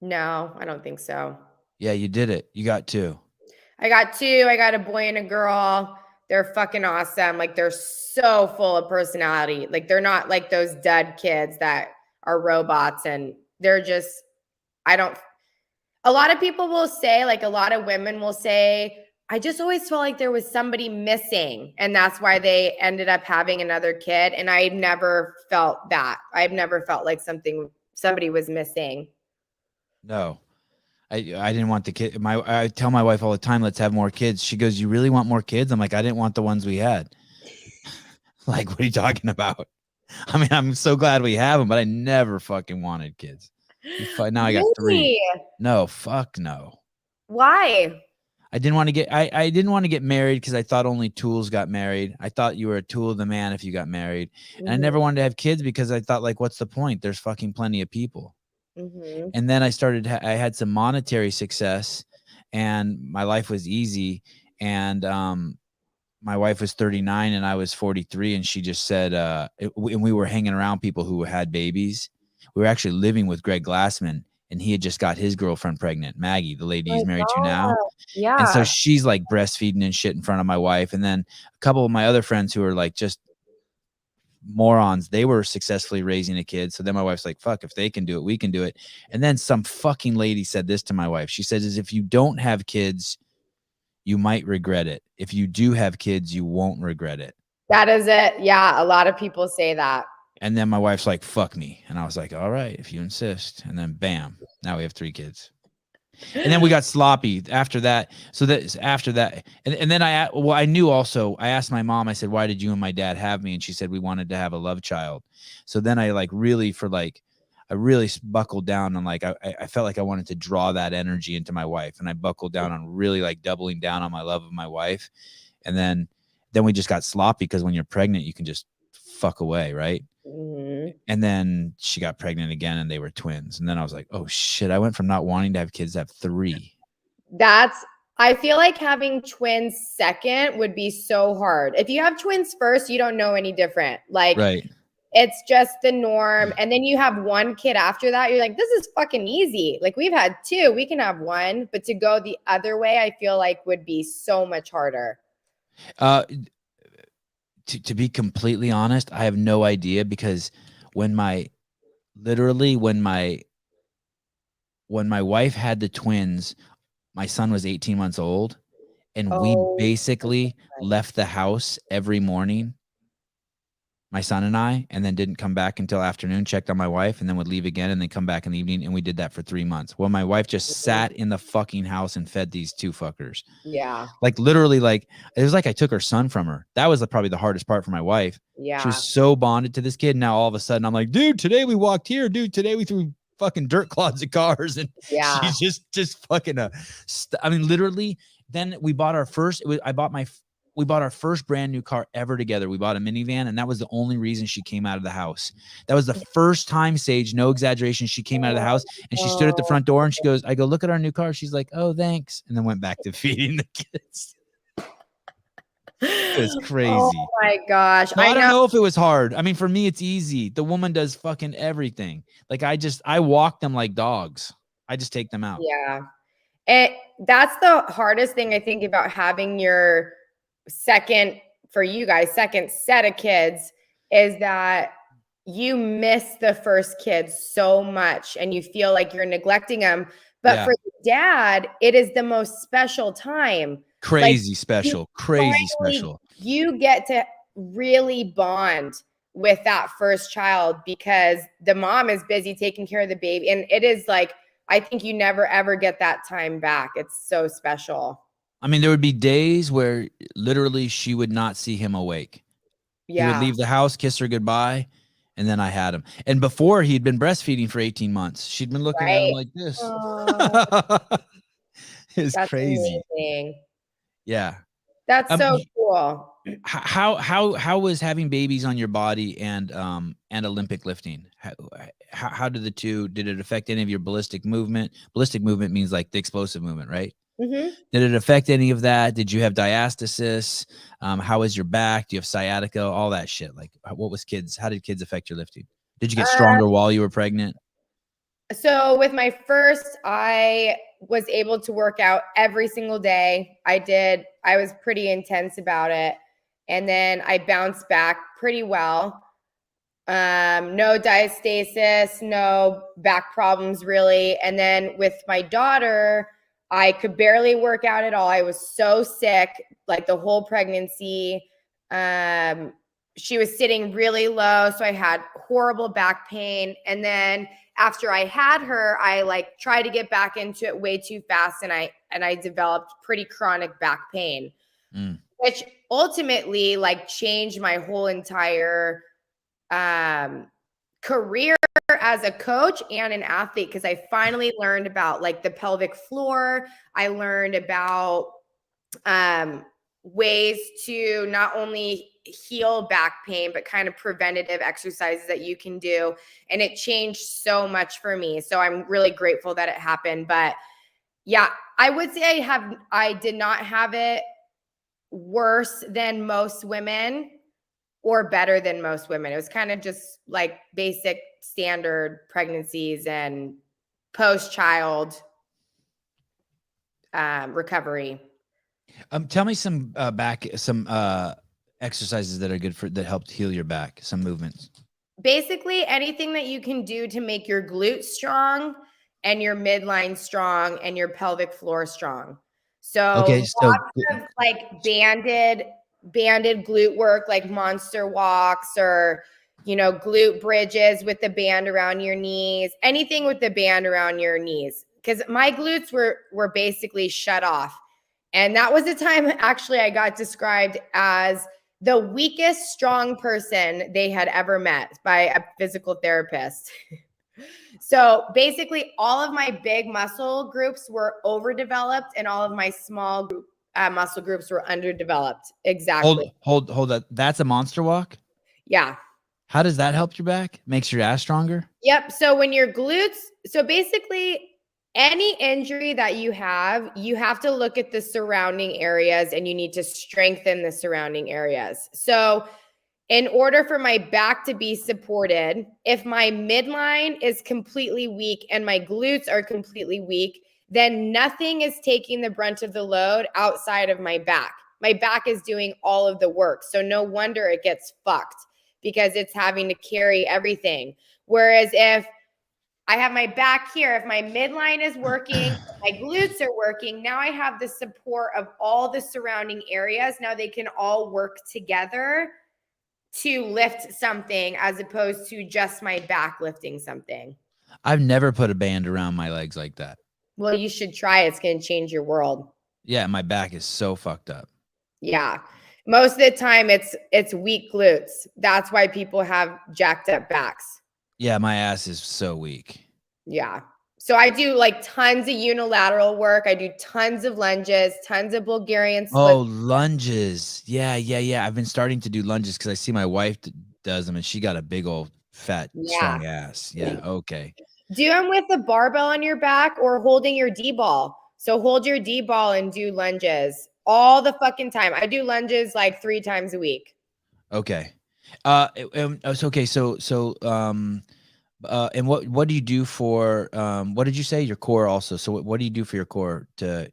No, I don't think so. Yeah, you did it. You got 2. I got 2. I got a boy and a girl. They're fucking awesome. Like, they're so full of personality. Like, they're not like those dud kids that are robots, and they're just, a lot of people will say, like, a lot of women will say, I just always felt like there was somebody missing, and that's why they ended up having another kid. And I never felt that. I've never felt like somebody was missing. No, I didn't want the kid. I tell my wife all the time, let's have more kids. She goes, you really want more kids? I'm like, I didn't want the ones we had. Like, what are you talking about? I mean, I'm so glad we have them, but I never fucking wanted kids. Now I got 3. No, fuck no. Why? I didn't want to get married because I thought only tools got married. I thought you were a tool of the man if you got married. Mm-hmm. And I never wanted to have kids because I thought, like, what's the point? There's fucking plenty of people. Mm-hmm. And then I had some monetary success and my life was easy. And my wife was 39 and I was 43. And she just said, and we were hanging around people who had babies. We were actually living with Greg Glassman. And he had just got his girlfriend pregnant, Maggie, the lady he's married to now. Yeah. And so she's like breastfeeding and shit in front of my wife. And then a couple of my other friends who are like just morons, they were successfully raising a kid. So then my wife's like, fuck, if they can do it, we can do it. And then some fucking lady said this to my wife. She says, if you don't have kids, you might regret it. If you do have kids, you won't regret it. That is it. Yeah. A lot of people say that. And then my wife's like, fuck me. And I was like, all right, if you insist. And then bam, now we have 3 kids. And then we got sloppy after that. So that after that. And then I knew also, I asked my mom, I said, why did you and my dad have me? And she said, we wanted to have a love child. So then I really buckled down on like, I felt like I wanted to draw that energy into my wife. And I buckled down on really like doubling down on my love of my wife. And then we just got sloppy because when you're pregnant, you can just fuck away, right? Mm-hmm. And then she got pregnant again and they were twins. And then I was like, oh shit, I went from not wanting to have kids to have 3. I feel like having twins second would be so hard. If you have twins first, you don't know any different. Like, right. It's just the norm. And then you have one kid after that. You're like, this is fucking easy. Like we've had two, we can have one, but to go the other way, I feel like would be so much harder. To be completely honest, I have no idea, because when my wife had the twins, my son was 18 months old, and we basically left the house every morning, my son and I, and then didn't come back until afternoon, checked on my wife, and then would leave again and then come back in the evening. And we did that for 3 months. Well, my wife just sat in the fucking house and fed these two fuckers. Yeah. Like literally, like it was like I took her son from her. That was probably the hardest part for my wife. Yeah. She was so bonded to this kid. Now all of a sudden I'm like, dude, today we walked here. Dude, today we threw fucking dirt clods at cars. And she's just fucking I mean, literally, then we bought our first, we bought our first brand new car ever together. We bought a minivan, and that was the only reason she came out of the house. That was the first time, Sage, no exaggeration, she came out of the house, and she stood at the front door and she goes, I go, look at our new car. She's like, oh, thanks. And then went back to feeding the kids. It was crazy. Oh my gosh. No, I don't know if it was hard. I mean, for me, it's easy. The woman does fucking everything. Like I walk them like dogs. I just take them out. Yeah. That's the hardest thing I think about having your second set of kids, is that you miss the first kid so much and you feel like you're neglecting them. But for the dad, it is the most special time. Crazy special. You get to really bond with that first child because the mom is busy taking care of the baby. And it is like, I think you never, ever get that time back. It's so special. I mean, there would be days where literally she would not see him awake. Yeah. He would leave the house, kiss her goodbye, and then I had him. And before, he'd been breastfeeding for 18 months. She'd been looking at him like this. It's crazy. Amazing. Yeah. That's so cool. How was having babies on your body and Olympic lifting? How did the two, did it affect any of your ballistic movement? Ballistic movement means like the explosive movement, right? Mm-hmm. Did it affect any of that? Did you have diastasis? How is your back? Do you have sciatica? All that shit. Like how did kids affect your lifting? Did you get stronger while you were pregnant? So with my first, I was able to work out every single day. I was pretty intense about it. And then I bounced back pretty well. No diastasis, no back problems really. And then with my daughter, I could barely work out at all. I was so sick, like the whole pregnancy. She was sitting really low, so I had horrible back pain. And then after I had her, I like tried to get back into it way too fast, and I developed pretty chronic back pain, which ultimately like changed my whole entire career as a coach and an athlete, because I finally learned about like the pelvic floor. I learned about ways to not only heal back pain, but kind of preventative exercises that you can do. And it changed so much for me. So I'm really grateful that it happened. But yeah, I would say I did not have it worse than most women or better than most women. It was kind of just like basic standard pregnancies and post-child recovery. Tell me some exercises that are good that helped heal your back, some movements. Basically anything that you can do to make your glutes strong and your midline strong and your pelvic floor strong. So, lots of like banded glute work, like monster walks, or, you know, glute bridges with the band around your knees, anything with the band around your knees. Because my glutes were basically shut off. And that was the time actually I got described as the weakest strong person they had ever met by a physical therapist. So basically all of my big muscle groups were overdeveloped and all of my small muscle groups were underdeveloped. Exactly. Hold that. That's a monster walk? Yeah. How does that help your back? Makes your ass stronger? Yep. So when your glutes, so basically any injury that you have to look at the surrounding areas and you need to strengthen the surrounding areas. So in order for my back to be supported, if my midline is completely weak and my glutes are completely weak, then nothing is taking the brunt of the load outside of my back. My back is doing all of the work. So no wonder it gets fucked because it's having to carry everything. Whereas if I have my back here, if my midline is working, my glutes are working, now I have the support of all the surrounding areas. Now they can all work together to lift something as opposed to just my back lifting something. I've never put a band around my legs like that. Well, you should try it. It's going to change your world. Yeah, my back is so fucked up. Yeah. Most of the time it's weak glutes. That's why people have jacked up backs. Yeah, my ass is so weak. Yeah. So I do like tons of unilateral work. I do tons of lunges, tons of Bulgarian split. Oh, lunges. Yeah. I've been starting to do lunges because I see my wife does them, and she got a big old fat strong ass. Yeah. Okay. Do them with the barbell on your back or holding your D ball. So hold your D ball and do lunges all the fucking time. I do lunges like 3 times a week. Okay. It's okay. And what do you do for what did you say, your core also? So what do you do for your core to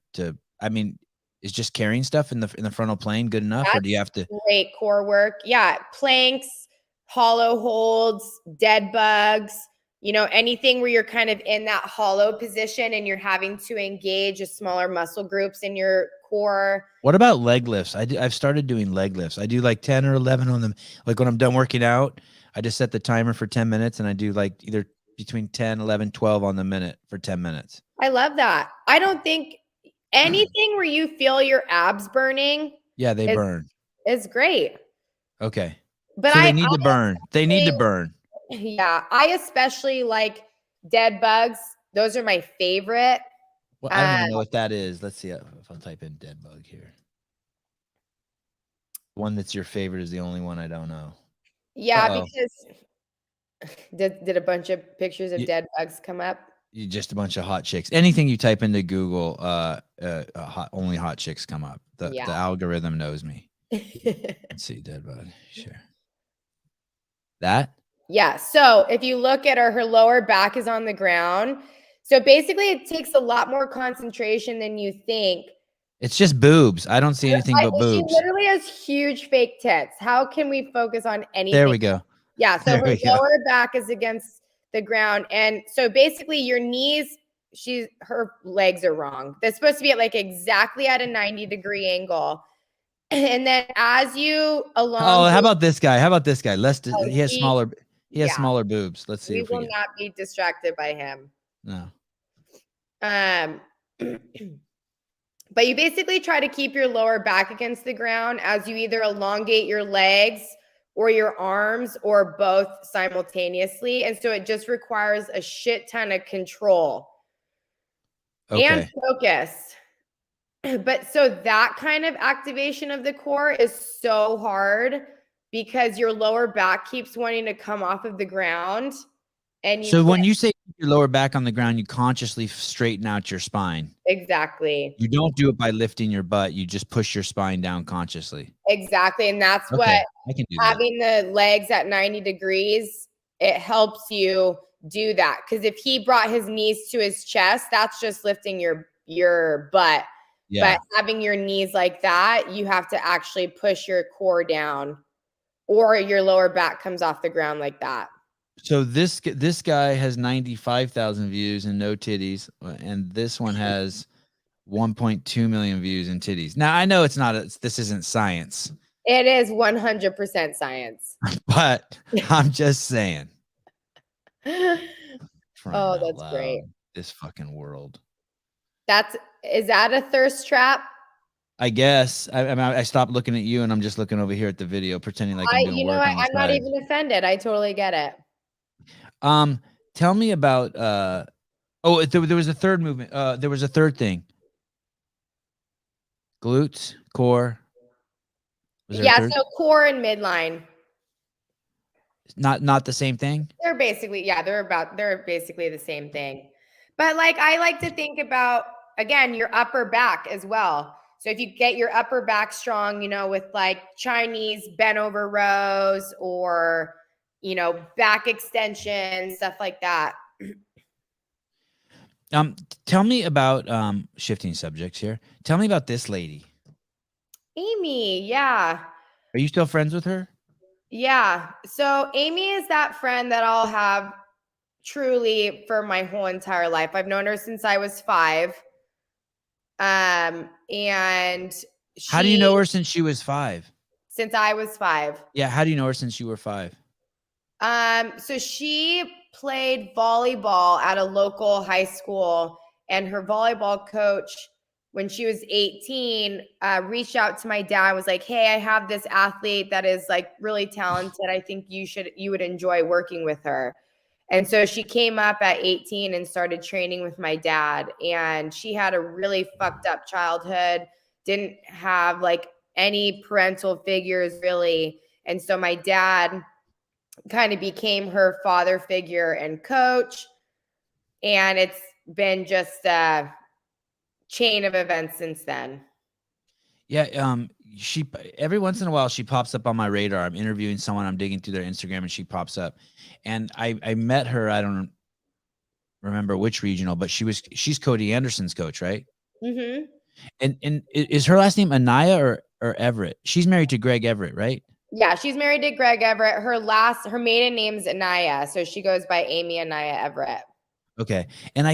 I mean, is just carrying stuff in the frontal plane good enough? Or do you have to great core work? Yeah, planks, hollow holds, dead bugs, you know, anything where you're kind of in that hollow position and you're having to engage a smaller muscle groups in your core. What about leg lifts? I've started doing leg lifts. I do like 10 or 11 on them. Like when I'm done working out, I just set the timer for 10 minutes and I do like either between 10, 11, 12 on the minute for 10 minutes. I love that. I don't think anything where you feel your abs burning. Yeah, they burn. It's great. Okay. But so they need to burn. They need to burn. Yeah. I especially like dead bugs. Those are my favorite. Well, I don't even know what that is. Let's see if I'll type in dead bug here. One that's your favorite is the only one I don't know. Yeah, because did a bunch of pictures of dead bugs come up? Just a bunch of hot chicks. Anything you type into Google, only hot chicks come up. The algorithm knows me. Let's see, dead bug. Sure. That? Yeah. So if you look at her lower back is on the ground. So basically, it takes a lot more concentration than you think. It's just boobs. I don't see anything but boobs. She literally has huge fake tits. How can we focus on anything? There we go. Yeah. So her lower back is against the ground. And so basically your knees, her legs are wrong. They're supposed to be at like exactly at a 90-degree angle. And then as you how about this guy? He has smaller boobs. Let's see. We will not be distracted by him. No. But you basically try to keep your lower back against the ground as you either elongate your legs or your arms or both simultaneously. And so it just requires a shit ton of control and focus. But so that kind of activation of the core is so hard because your lower back keeps wanting to come off of the ground. And so when you say your lower back on the ground, you consciously straighten out your spine. Exactly. You don't do it by lifting your butt. You just push your spine down consciously. Exactly. And that's what having the legs at 90 degrees, it helps you do that. Because if he brought his knees to his chest, that's just lifting your butt. Yeah. But having your knees like that, you have to actually push your core down or your lower back comes off the ground like that. So this guy has 95,000 views and no titties, and this one has 1.2 million views and titties. Now I know this isn't science. It is 100% science. But I'm just saying. Oh, that's great. This fucking world. Is that a thirst trap? I guess. I stopped looking at you and I'm just looking over here at the video, pretending like I'm doing work on the side. I'm not even offended. I totally get it. Tell me about there was a third movement. There was a third thing. Glutes, core. Yeah, so core and midline. Not the same thing? They're basically, they're basically the same thing. But like I like to think about again your upper back as well. So if you get your upper back strong, with like Chinese bent over rows or, back extensions, stuff like that. Tell me about shifting subjects here. Tell me about this lady. Amy, yeah. Are you still friends with her? Yeah. So Amy is that friend that I'll have truly for my whole entire life. I've known her since I was 5. And How do you know her since she was 5? Since I was 5. Yeah, how do you know her since you were 5? So she played volleyball at a local high school, and her volleyball coach, when she was 18, reached out to my dad, was like, "Hey, I have this athlete that is like really talented. I think you would enjoy working with her." And so she came up at 18 and started training with my dad. And she had a really fucked up childhood, didn't have like any parental figures really. And so my dad kind of became her father figure and coach. And it's been just a chain of events since then. Yeah, she every once in a while she pops up on my radar. I'm interviewing someone, I'm digging through their Instagram, and she pops up. And I met her, I don't remember which regional, but she's Cody Anderson's coach, right? Mm-hmm. And is her last name Anaya or Everett? She's married to Greg Everett, right? Yeah, she's married to Greg Everett. Her maiden name's Anaya, so she goes by Amy Anaya Everett. Okay. And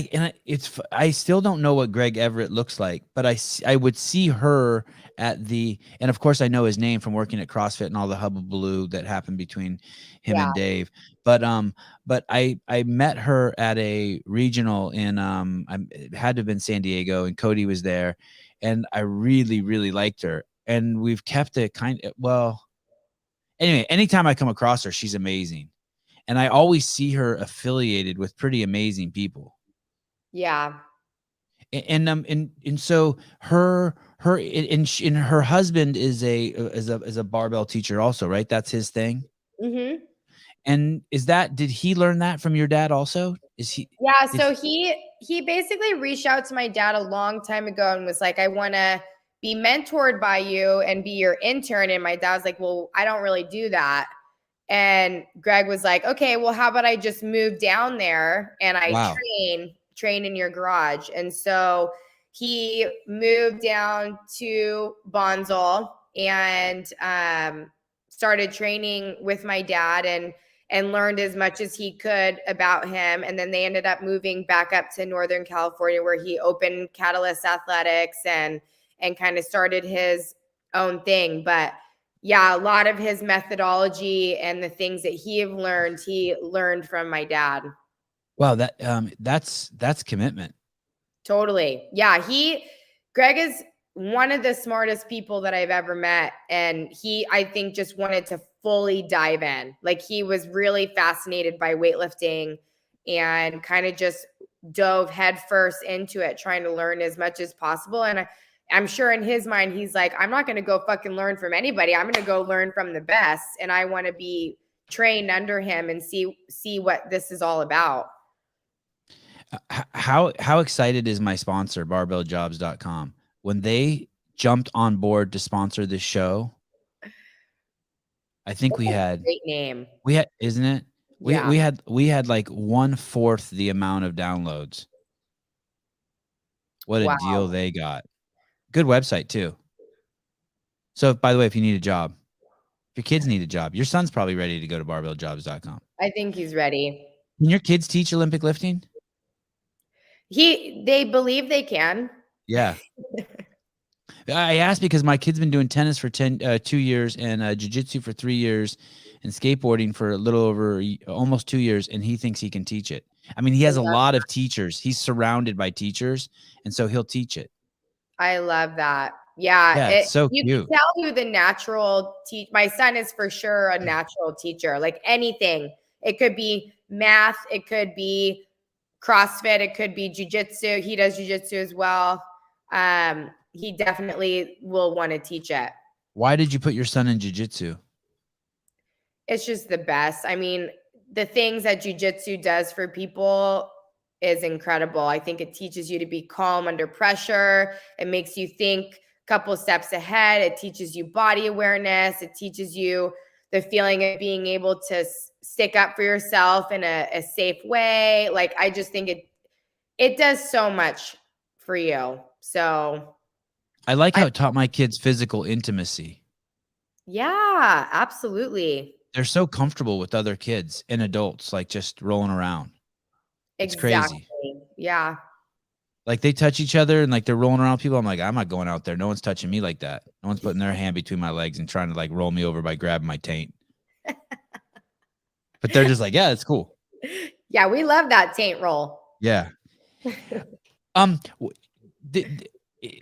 I still don't know what Greg Everett looks like, but I would see her and of course I know his name from working at CrossFit and all the hubbubaloo that happened between him and Dave. But I met her at a regional in it had to have been San Diego, and Cody was there, and I really, really liked her. And we've kept it anyway, anytime I come across her, she's amazing. And I always see her affiliated with pretty amazing people. Yeah. And so her husband is a barbell teacher also, right? That's his thing. Mm-hmm. And did he learn that from your dad also? Yeah, so he basically reached out to my dad a long time ago and was like, "I want to be mentored by you and be your intern." And my dad was like, "Well, I don't really do that." And Greg was like, "Okay, well, how about I just move down there and I train in your garage?" And so he moved down to Bonsall and started training with my dad and learned as much as he could about him. And then they ended up moving back up to Northern California, where he opened Catalyst Athletics and kind of started his own thing. But yeah, a lot of his methodology and the things that he learned from my dad. Wow, that's commitment. Totally. Yeah, Greg is one of the smartest people that I've ever met, and I think just wanted to fully dive in. Like, he was really fascinated by weightlifting and kind of just dove headfirst into it, trying to learn as much as possible. And I'm sure in his mind, he's like, "I'm not going to go fucking learn from anybody. I'm going to go learn from the best. And I want to be trained under him and see what this is all about." How excited is my sponsor, barbelljobs.com, when they jumped on board to sponsor this show? I think we had great name. Isn't it? Yeah. We had like 1/4 the amount of downloads. What a deal they got. Good website too. So, by the way, if you need a job, if your kids need a job, your son's probably ready to go to barbelljobs.com. I think he's ready. Can your kids teach Olympic lifting? They believe they can. Yeah. I asked because my kid's been doing tennis for 2 years and jiu-jitsu for 3 years and skateboarding for a little over almost 2 years, and he thinks he can teach it. I mean, he has a lot of teachers. He's surrounded by teachers, and so he'll teach it. I love that. Yeah, it's so you cute. can tell who the natural my son is for sure a natural teacher. Like anything. It could be math, it could be CrossFit, it could be jiu-jitsu. He does jiu-jitsu as well. He definitely will want to teach it. Why did you put your son in jiu-jitsu? It's just the best. I mean, the things that jiu-jitsu does for people is incredible. I think it teaches you to be calm under pressure. It makes you think couple steps ahead. It teaches you body awareness. It teaches you the feeling of being able to stick up for yourself in a safe way. Like, I just think it does so much for you. So I like how it taught my kids physical intimacy. yeah, absolutely. They're so comfortable with other kids and adults, like just rolling around. It's Exactly. crazy. Yeah. Like they touch each other and like they're rolling around people. I'm like, I'm not going out there. No one's touching me like that. No one's putting their hand between my legs and trying to like roll me over by grabbing my taint. But they're just like, yeah, it's cool. Yeah, we love that taint roll. Yeah.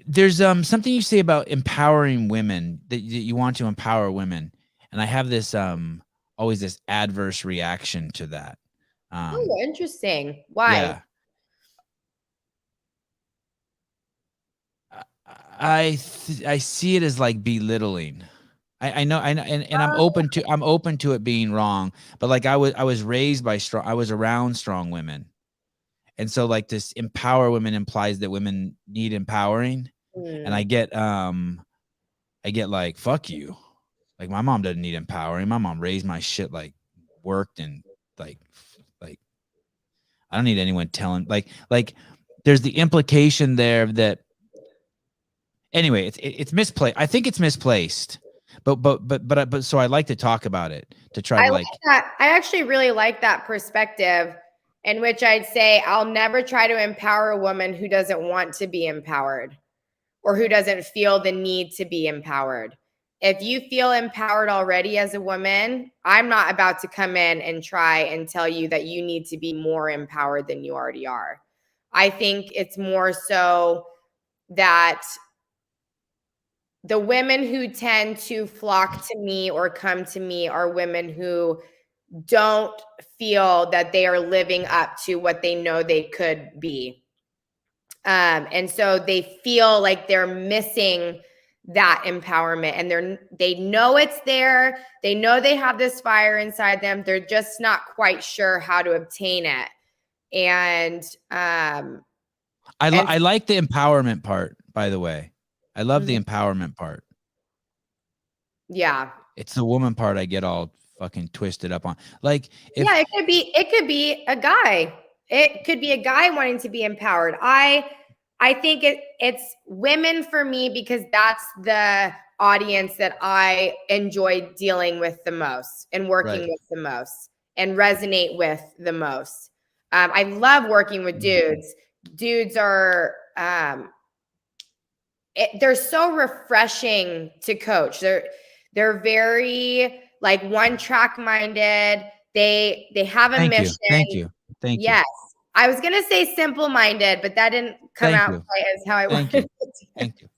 There's something you say about empowering women, that you want to empower women, and I have this always this adverse reaction to that. Oh, interesting. Why? Yeah. I see it as like belittling. I know, and I'm open to it being wrong, but like I was raised by I was around strong women. And so like this empower women implies that women need empowering. And I get like, fuck you. Like my mom doesn't need empowering. My mom raised my shit, like worked and like I don't need anyone telling like there's the implication there that anyway, it's misplaced. I think it's misplaced. But so I like to talk about it to try to like that. I actually really like that perspective, in which I'd say I'll never try to empower a woman who doesn't want to be empowered or who doesn't feel the need to be empowered. If you feel empowered already as a woman, I'm not about to come in and try and tell you that you need to be more empowered than you already are. I think it's more so that the women who tend to flock to me or come to me are women who don't feel that they are living up to what they know they could be. And so they feel like they're missing that empowerment, and they know it's there. They know they have this fire inside them. They're just not quite sure how to obtain it. And I like the empowerment part, by the way. I love the empowerment part. Yeah. It's the woman part I get all fucking twisted up on. Like yeah, it could be a guy. It could be a guy wanting to be empowered. I think it's women for me, because that's the audience that I enjoy dealing with the most and working with the most and resonate with the most. I love working with dudes. Dudes are they're so refreshing to coach. They're very like one track minded. They have a mission. Thank you. Yes. I was going to say simple minded, but that didn't come out quite as how I wanted it to. Thank you.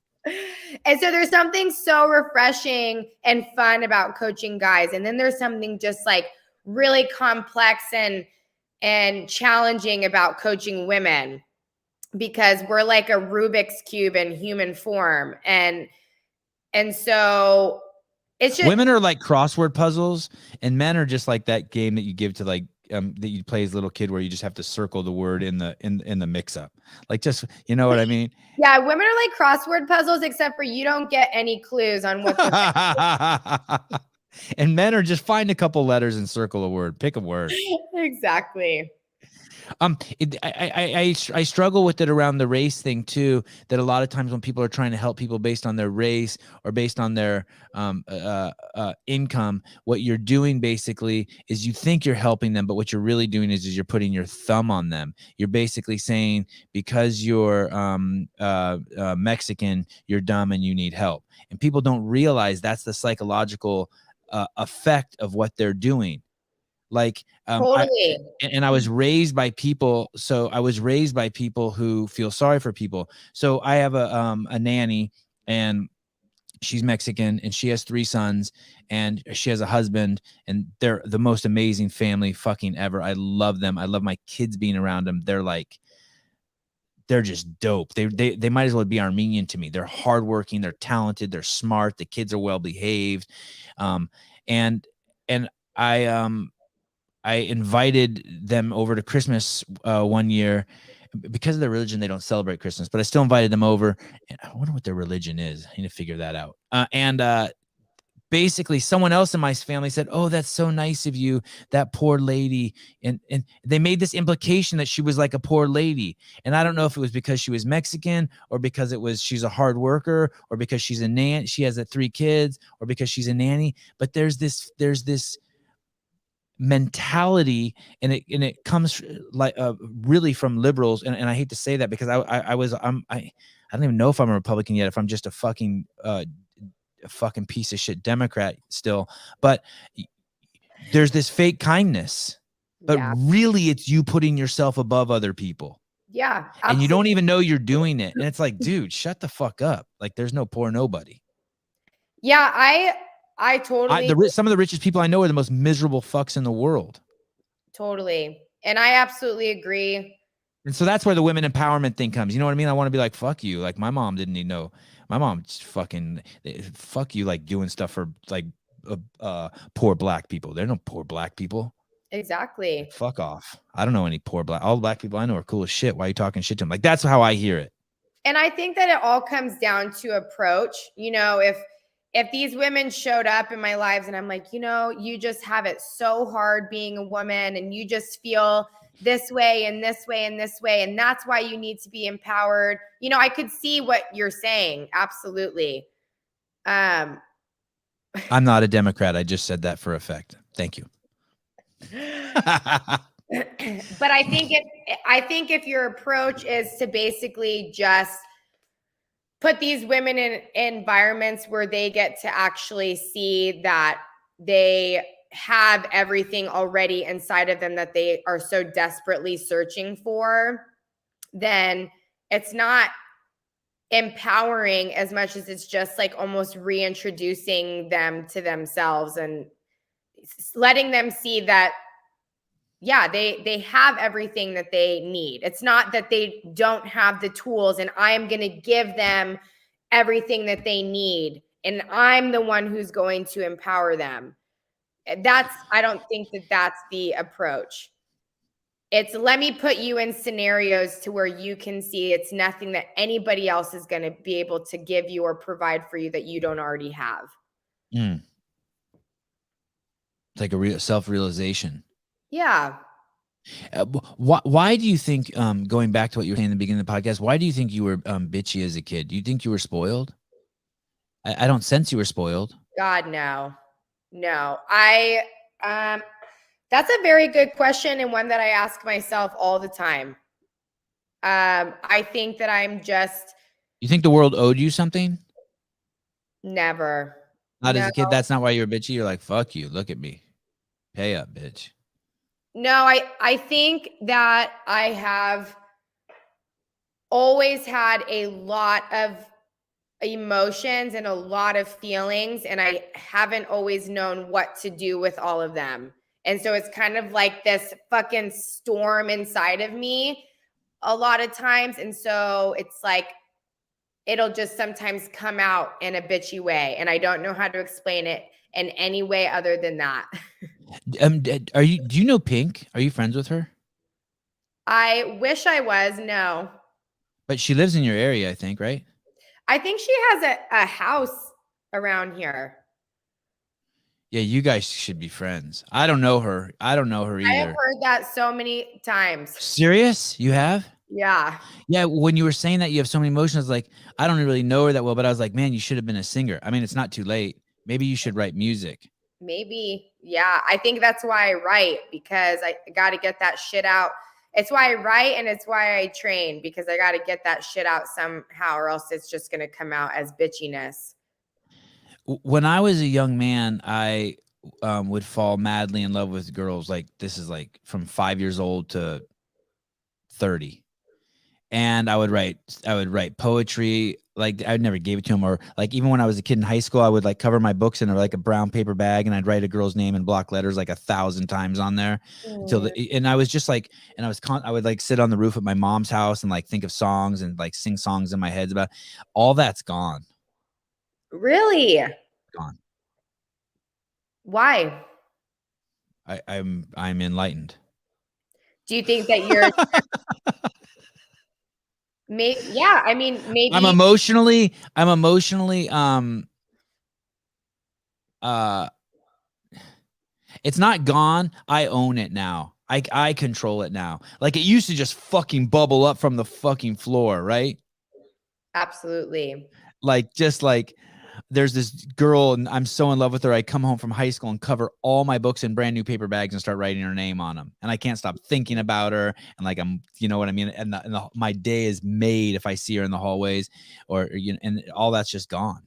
And so there's something so refreshing and fun about coaching guys. And then there's something just like really complex and challenging about coaching women, because we're like a Rubik's cube in human form. And so it's just, women are like crossword puzzles, and men are just like that game that you give to like that you play as a little kid, where you just have to circle the word in the mix up. Like, just, you know what I mean? Yeah, women are like crossword puzzles, except for you don't get any clues on what and men are just find a couple letters and circle a word, pick a word. Exactly. I struggle with it around the race thing too, that a lot of times when people are trying to help people based on their race or based on their income, what you're doing basically is you think you're helping them, but what you're really doing is you're putting your thumb on them. You're basically saying, because you're Mexican, you're dumb and you need help. And people don't realize that's the psychological effect of what they're doing. Like, totally. I was raised by people. So I was raised by people who feel sorry for people. So I have a nanny, and she's Mexican, and she has 3 sons, and she has a husband, and they're the most amazing family fucking ever. I love them. I love my kids being around them. They're just dope. They might as well be Armenian to me. They're hardworking. They're talented. They're smart. The kids are well behaved. And I invited them over to Christmas one year, because of their religion, they don't celebrate Christmas, but I still invited them over. And I wonder what their religion is. I need to figure that out. And basically someone else in my family said, "Oh, that's so nice of you, that poor lady." And they made this implication that she was like a poor lady. And I don't know if it was because she was Mexican, or because she's a hard worker, or because she's a nanny, she has 3 kids, or because she's a nanny. But there's this mentality, and it comes like really from liberals. And I hate to say that, because I don't even know if I'm a Republican yet, if I'm just a fucking piece of shit Democrat still. But there's this fake kindness, but Yeah. really it's you putting yourself above other people. Yeah. Absolutely. And you don't even know you're doing it. And it's like, dude, shut the fuck up. Like, there's no poor nobody. Yeah, I totally some of the richest people I know are the most miserable fucks in the world. Totally. And I absolutely agree. And so that's where the women empowerment thing comes. You know what I mean? I want to be like, fuck you. Like, my mom didn't need my mom just fucking fuck you, like doing stuff for like poor black people. There are no poor black people. Exactly. Fuck off. I don't know any poor all black people I know are cool as shit. Why are you talking shit to them? Like, that's how I hear it. And I think that it all comes down to approach. You know, if these women showed up in my lives and I'm like, you know, you just have it so hard being a woman, and you just feel this way and this way and this way, and that's why you need to be empowered. You know, I could see what you're saying. Absolutely. I'm not a Democrat. I just said that for effect. Thank you. But I think if your approach is to basically just put these women in environments where they get to actually see that they have everything already inside of them that they are so desperately searching for, then it's not empowering as much as it's just like almost reintroducing them to themselves and letting them see that, yeah, they have everything that they need. It's not that they don't have the tools and I'm going to give them everything that they need and I'm the one who's going to empower them. I don't think that that's the approach. It's let me put you in scenarios to where you can see it's nothing that anybody else is going to be able to give you or provide for you that you don't already have. It's like a self-realization. Yeah. Why do you think, going back to what you were saying in the beginning of the podcast, why do you think you were bitchy as a kid? Do you think you were spoiled? I don't sense you were spoiled. God, no. That's a very good question, and one that I ask myself all the time. I think that I'm just. You think the world owed you something? Never. Not as a kid. That's not why you're bitchy. You're like, fuck you. Look at me. Pay up, bitch. No, I think that I have always had a lot of emotions and a lot of feelings, and I haven't always known what to do with all of them. And so it's kind of like this fucking storm inside of me a lot of times. And so it's like, it'll just sometimes come out in a bitchy way. And I don't know how to explain it in any way other than that. Do you know Pink? Are you friends with her? I wish I was. No. But she lives in your area, I think, right? I think she has a house around here. Yeah, you guys should be friends. I don't know her. I don't know her either. I have heard that so many times. Serious? You have? Yeah. Yeah, when you were saying that you have so many emotions, like, I don't really know her that well, but I was like, man, you should have been a singer. I mean, it's not too late. Maybe you should write music. Maybe. Yeah. I think that's why I write, because I got to get that shit out. It's why I write, and it's why I train, because I got to get that shit out somehow, or else it's just going to come out as bitchiness. When I was a young man, I would fall madly in love with girls. Like, this is like from 5 years old to 30. And I would write poetry. Like, I never gave it to him. Or like, even when I was a kid in high school, I would like cover my books in like a brown paper bag, and I'd write a girl's name in block letters like 1,000 times on there and I was just like, and I would like sit on the roof at my mom's house and like think of songs and like sing songs in my head about all that's gone. Really? Gone. Why? I'm enlightened. Do you think that you're Yeah, I mean, maybe I'm emotionally uh it's not gone. I own it now. I control it now. Like it used to just fucking bubble up from the fucking floor, right? absolutely. Like just like there's this girl and I'm so in love with her. I come home from high school and cover all my books in brand new paper bags and start writing her name on them. And I can't stop thinking about her. And like, you know what I mean? And, my day is made if I see her in the hallways or, you know, and all that's just gone.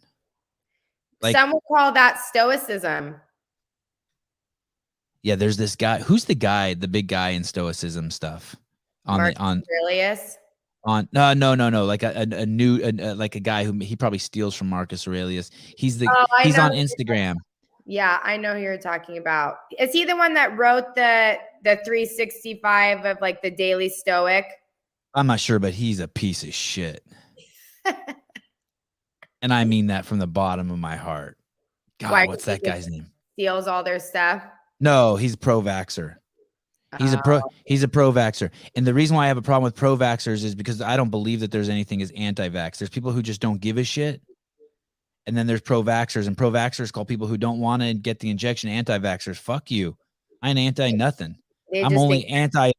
Like, Some would call that stoicism. yeah, there's this guy. Who's the guy, the big guy in stoicism stuff Marcus Aurelius. no, like a new like a guy who he probably steals from Marcus Aurelius. Oh, I He's know. on Instagram. Yeah, I know who you're talking about. Is he the one that wrote the 365 of like the Daily Stoic? I'm not sure, but he's a piece of shit. And I mean that from the bottom of my heart. God, Why? what's He that just guy's name? steals all their stuff. No, he's a pro-vaxxer. He's a pro-vaxxer. And the reason why I have a problem with pro-vaxxers is because I don't believe that there's anything as anti-vax. There's people who just don't give a shit. And then there's pro-vaxxers, and pro-vaxxers call people who don't want to get the injection anti-vaxxers. Fuck you. I ain't anti-nothing. I'm only anti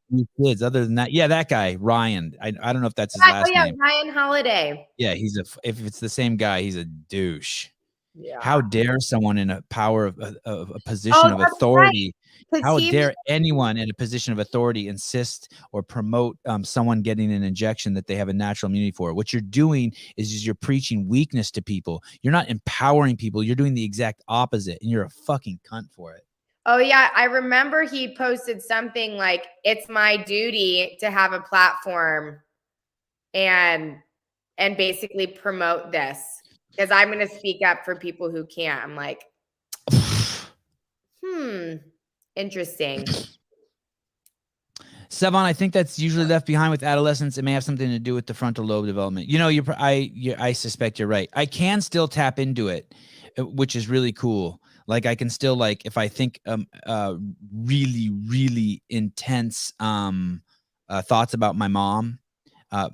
kids. Other than that, yeah, that guy, Ryan. I don't know if that's his last name. Ryan Holiday. Yeah, if it's the same guy, he's a douche. Yeah. How dare someone in a power of a position of authority? Right. How dare anyone in a position of authority insist or promote someone getting an injection that they have a natural immunity for? What you're doing is you're preaching weakness to people. You're not empowering people. You're doing the exact opposite, and you're a fucking cunt for it. Oh, yeah. I remember he posted something like, it's my duty to have a platform and basically promote this because I'm going to speak up for people who can't. I'm like, interesting. Sevan, I think that's usually left behind with adolescence. It may have something to do with the frontal lobe development. You know, I suspect you're right. I can still tap into it, which is really cool. Like I can still like if I think really really intense thoughts about my mom,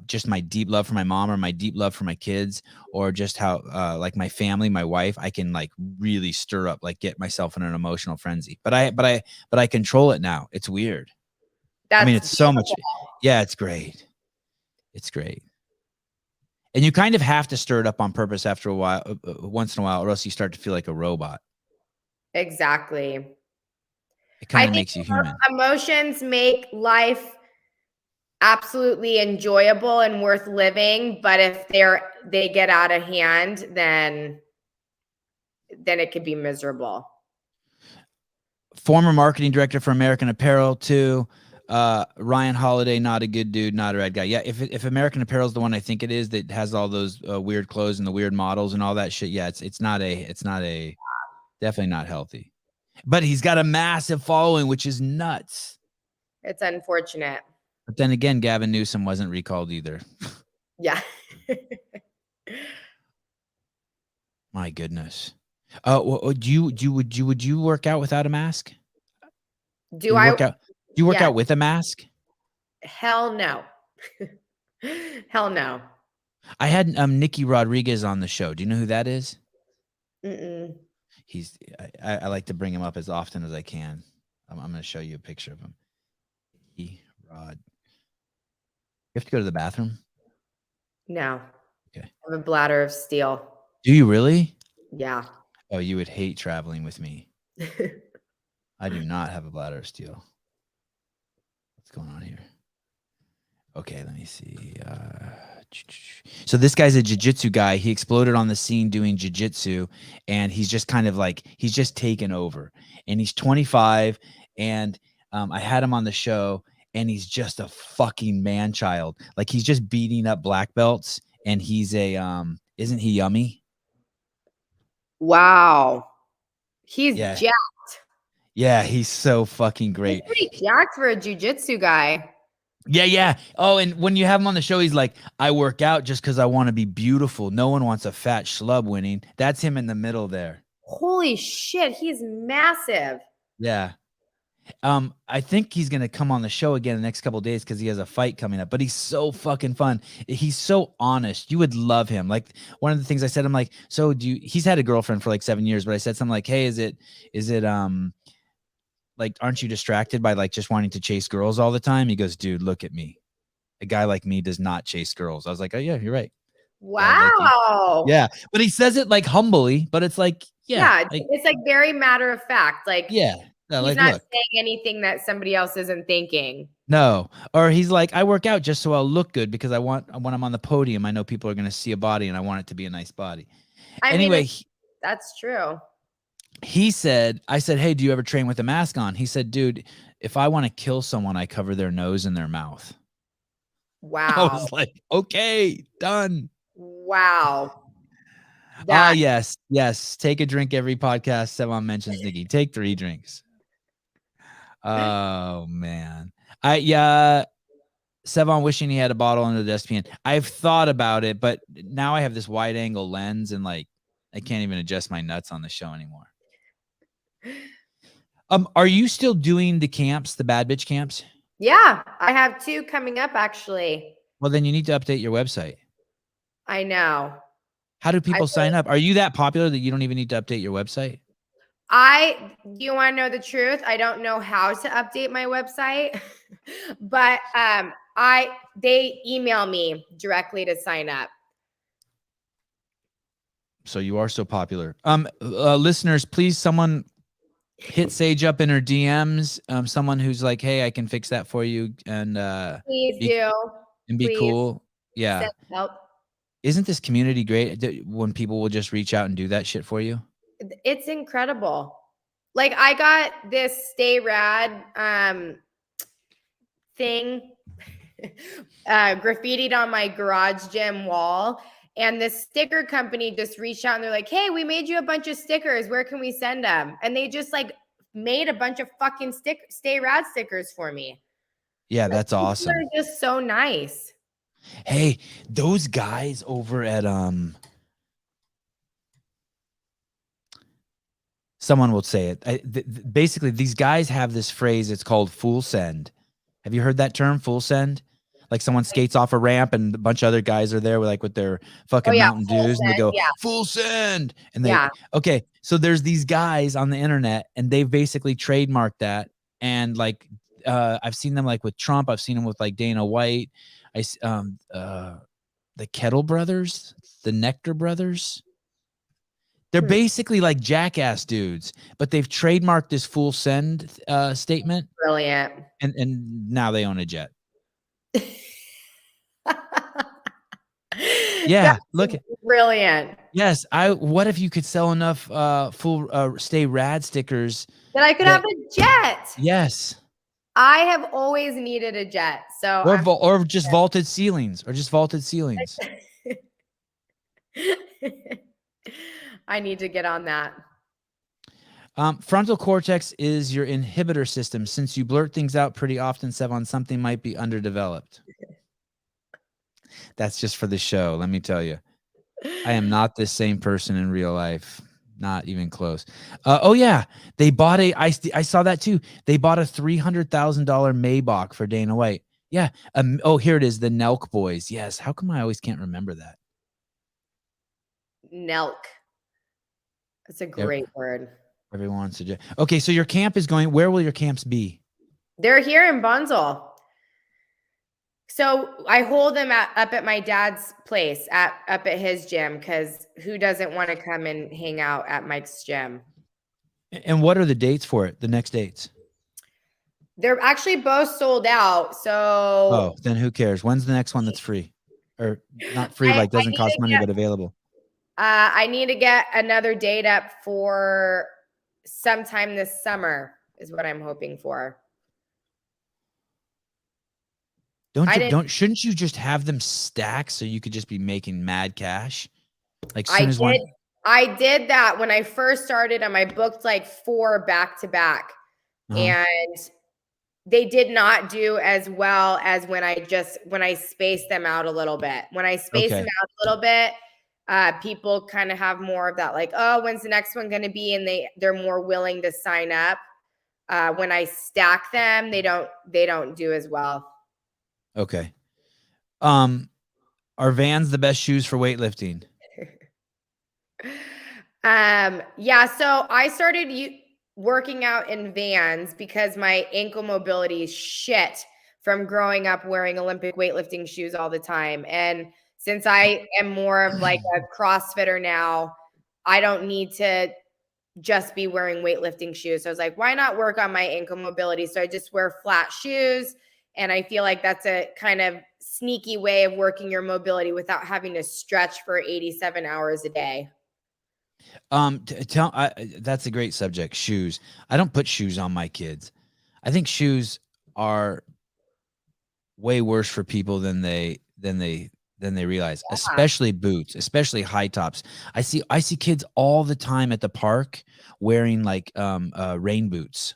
just my deep love for my mom or my deep love for my kids or just how like my family, my wife, I can like really stir up, like get myself in an emotional frenzy. But I control it now. It's weird. I mean, it's so much. Yeah, it's great. It's great. And you kind of have to stir it up on purpose after a while, once in a while, or else you start to feel like a robot. Exactly. It kind of makes you human. Emotions make life absolutely enjoyable and worth living, but if they get out of hand, then it could be miserable. Former marketing director for American Apparel too. Ryan Holiday, not a good dude, not a rad guy. Yeah, if American Apparel is the one I think it is that has all those weird clothes and the weird models and all that shit, yeah, it's not definitely not healthy. But he's got a massive following, which is nuts. It's unfortunate. But then again, Gavin Newsom wasn't recalled either. Yeah. My goodness. Would you work out without a mask? Do you work out with a mask? Hell no. Hell no. I had Nikki Rodriguez on the show. Do you know who that is? Mm-mm. I like to bring him up as often as I can. I'm going to show you a picture of him. Rod. You have to go to the bathroom? No. Okay. I have a bladder of steel. Do you really? Yeah. Oh, you would hate traveling with me. I do not have a bladder of steel. What's going on here? Okay, let me see. So this guy's a jiu-jitsu guy. He exploded on the scene doing jiu-jitsu, and he's just kind of like, he's just taken over. And he's 25, and I had him on the show, and he's just a fucking man-child. Like, he's just beating up black belts, and he's a, isn't he yummy? Wow. He's jacked. Yeah, he's so fucking great. He's pretty jacked for a jiu-jitsu guy. Yeah. Oh, and when you have him on the show, he's like, I work out just because I want to be beautiful. No one wants a fat schlub winning. That's him in the middle there. Holy shit, he's massive. Yeah. I think he's gonna come on the show again the next couple of days because he has a fight coming up. But he's so fucking fun. He's so honest. You would love him. Like one of the things I said, I'm like, so do you? He's had a girlfriend for like 7 years, but I said something like, hey, is it like, aren't you distracted by like just wanting to chase girls all the time? He goes, dude, look at me. A guy like me does not chase girls. I was like, oh yeah, you're right. Guy like you. Wow. Yeah, but he says it like humbly, but it's like, yeah, Yeah, it's like very matter of fact. Like, yeah. he's Like, not look, saying anything that somebody else isn't thinking. no. Or he's like, I work out just so I'll look good because I want, when I'm on the podium, I know people are going to see a body and I want it to be a nice body. I mean, Anyway, that's true. he said, I said, hey, do you ever train with a mask on? He said, dude, if I want to kill someone, I cover their nose and their mouth. I Wow. was like, okay, done. Wow. Yes. Yes. Take a drink every podcast. Sevan mentions Nikki. Take 3 drinks. Oh man. Sevan wishing he had a bottle under the dustpan. I've thought about it, but now I have this wide angle lens and like I can't even adjust my nuts on the show anymore. Are you still doing the camps, the bad bitch camps? Yeah, I have 2 coming up actually. Well, then you need to update your website. I know. How do people sign up? Are you that popular that you don't even need to update your website? Do you want to know the truth? I don't know how to update my website, but they email me directly to sign up. So you are so popular. Listeners, please, someone hit Sage up in her DMs. Someone who's like, hey, I can fix that for you, and Please be cool. Yeah. Send help. Isn't this community great when people will just reach out and do that shit for you? It's incredible. Like, I got this Stay Rad thing graffitied on my garage gym wall. And the sticker company just reached out and they're like, hey, we made you a bunch of stickers. Where can we send them? And they just like made a bunch of fucking Stay Rad stickers for me. Yeah, that's awesome. They're just so nice. Hey, those guys over at someone will say it. Basically, these guys have this phrase. It's called full send. Have you heard that term, full send? Like someone skates off a ramp and a bunch of other guys are there with their fucking Mountain Dews and they go, full send. And okay. So there's these guys on the internet and they've basically trademarked that. And like, I've seen them like with Trump. I've seen them with like Dana White. The Kettle Brothers, the Nectar Brothers. They're basically like jackass dudes, but they've trademarked this full send statement. Brilliant. And now they own a jet. Yeah, look, brilliant. Yes, what if you could sell enough full Stay Rad stickers that I could have a jet? Yes. I have always needed a jet. So or just vaulted ceilings, I need to get on that. Frontal cortex is your inhibitor system. Since you blurt things out pretty often, Sevan, something might be underdeveloped. That's just for the show. Let me tell you, I am not the same person in real life. Not even close. Oh yeah, they bought I saw that too. They bought a $300,000 Maybach for Dana White. Yeah. Oh, here it is. The Nelk Boys. Yes. How come I always can't remember that? Nelk. That's a great word. Everyone wants to. Okay, so your camp is going. Where will your camps be? They're here in Bunzel. So I hold them up at my dad's place, up at his gym, because who doesn't want to come and hang out at Mike's gym? And what are the dates for it? The next dates? They're actually both sold out. So oh, then who cares? When's the next one that's free, or not free? Like doesn't cost money, but available. I need to get another date up for sometime this summer is what I'm hoping for. Shouldn't you just have them stacked so you could just be making mad cash? Like soon as one. I did that when I first started them. I booked like 4 back to back, and they did not do as well as when I spaced them out a little bit. When I spaced them out a little bit, people kind of have more of that, like, oh, when's the next one going to be? And they're more willing to sign up. When I stack them, they don't do as well. Okay. Are Vans the best shoes for weightlifting? Yeah, so I started working out in Vans because my ankle mobility is shit from growing up wearing Olympic weightlifting shoes all the time. And since I am more of like a CrossFitter now, I don't need to just be wearing weightlifting shoes. So I was like, why not work on my ankle mobility? So I just wear flat shoes. And I feel like that's a kind of sneaky way of working your mobility without having to stretch for 87 hours a day. That's a great subject. Shoes. I don't put shoes on my kids. I think shoes are way worse for people than they realize, especially boots, especially high tops. I see kids all the time at the park wearing like rain boots.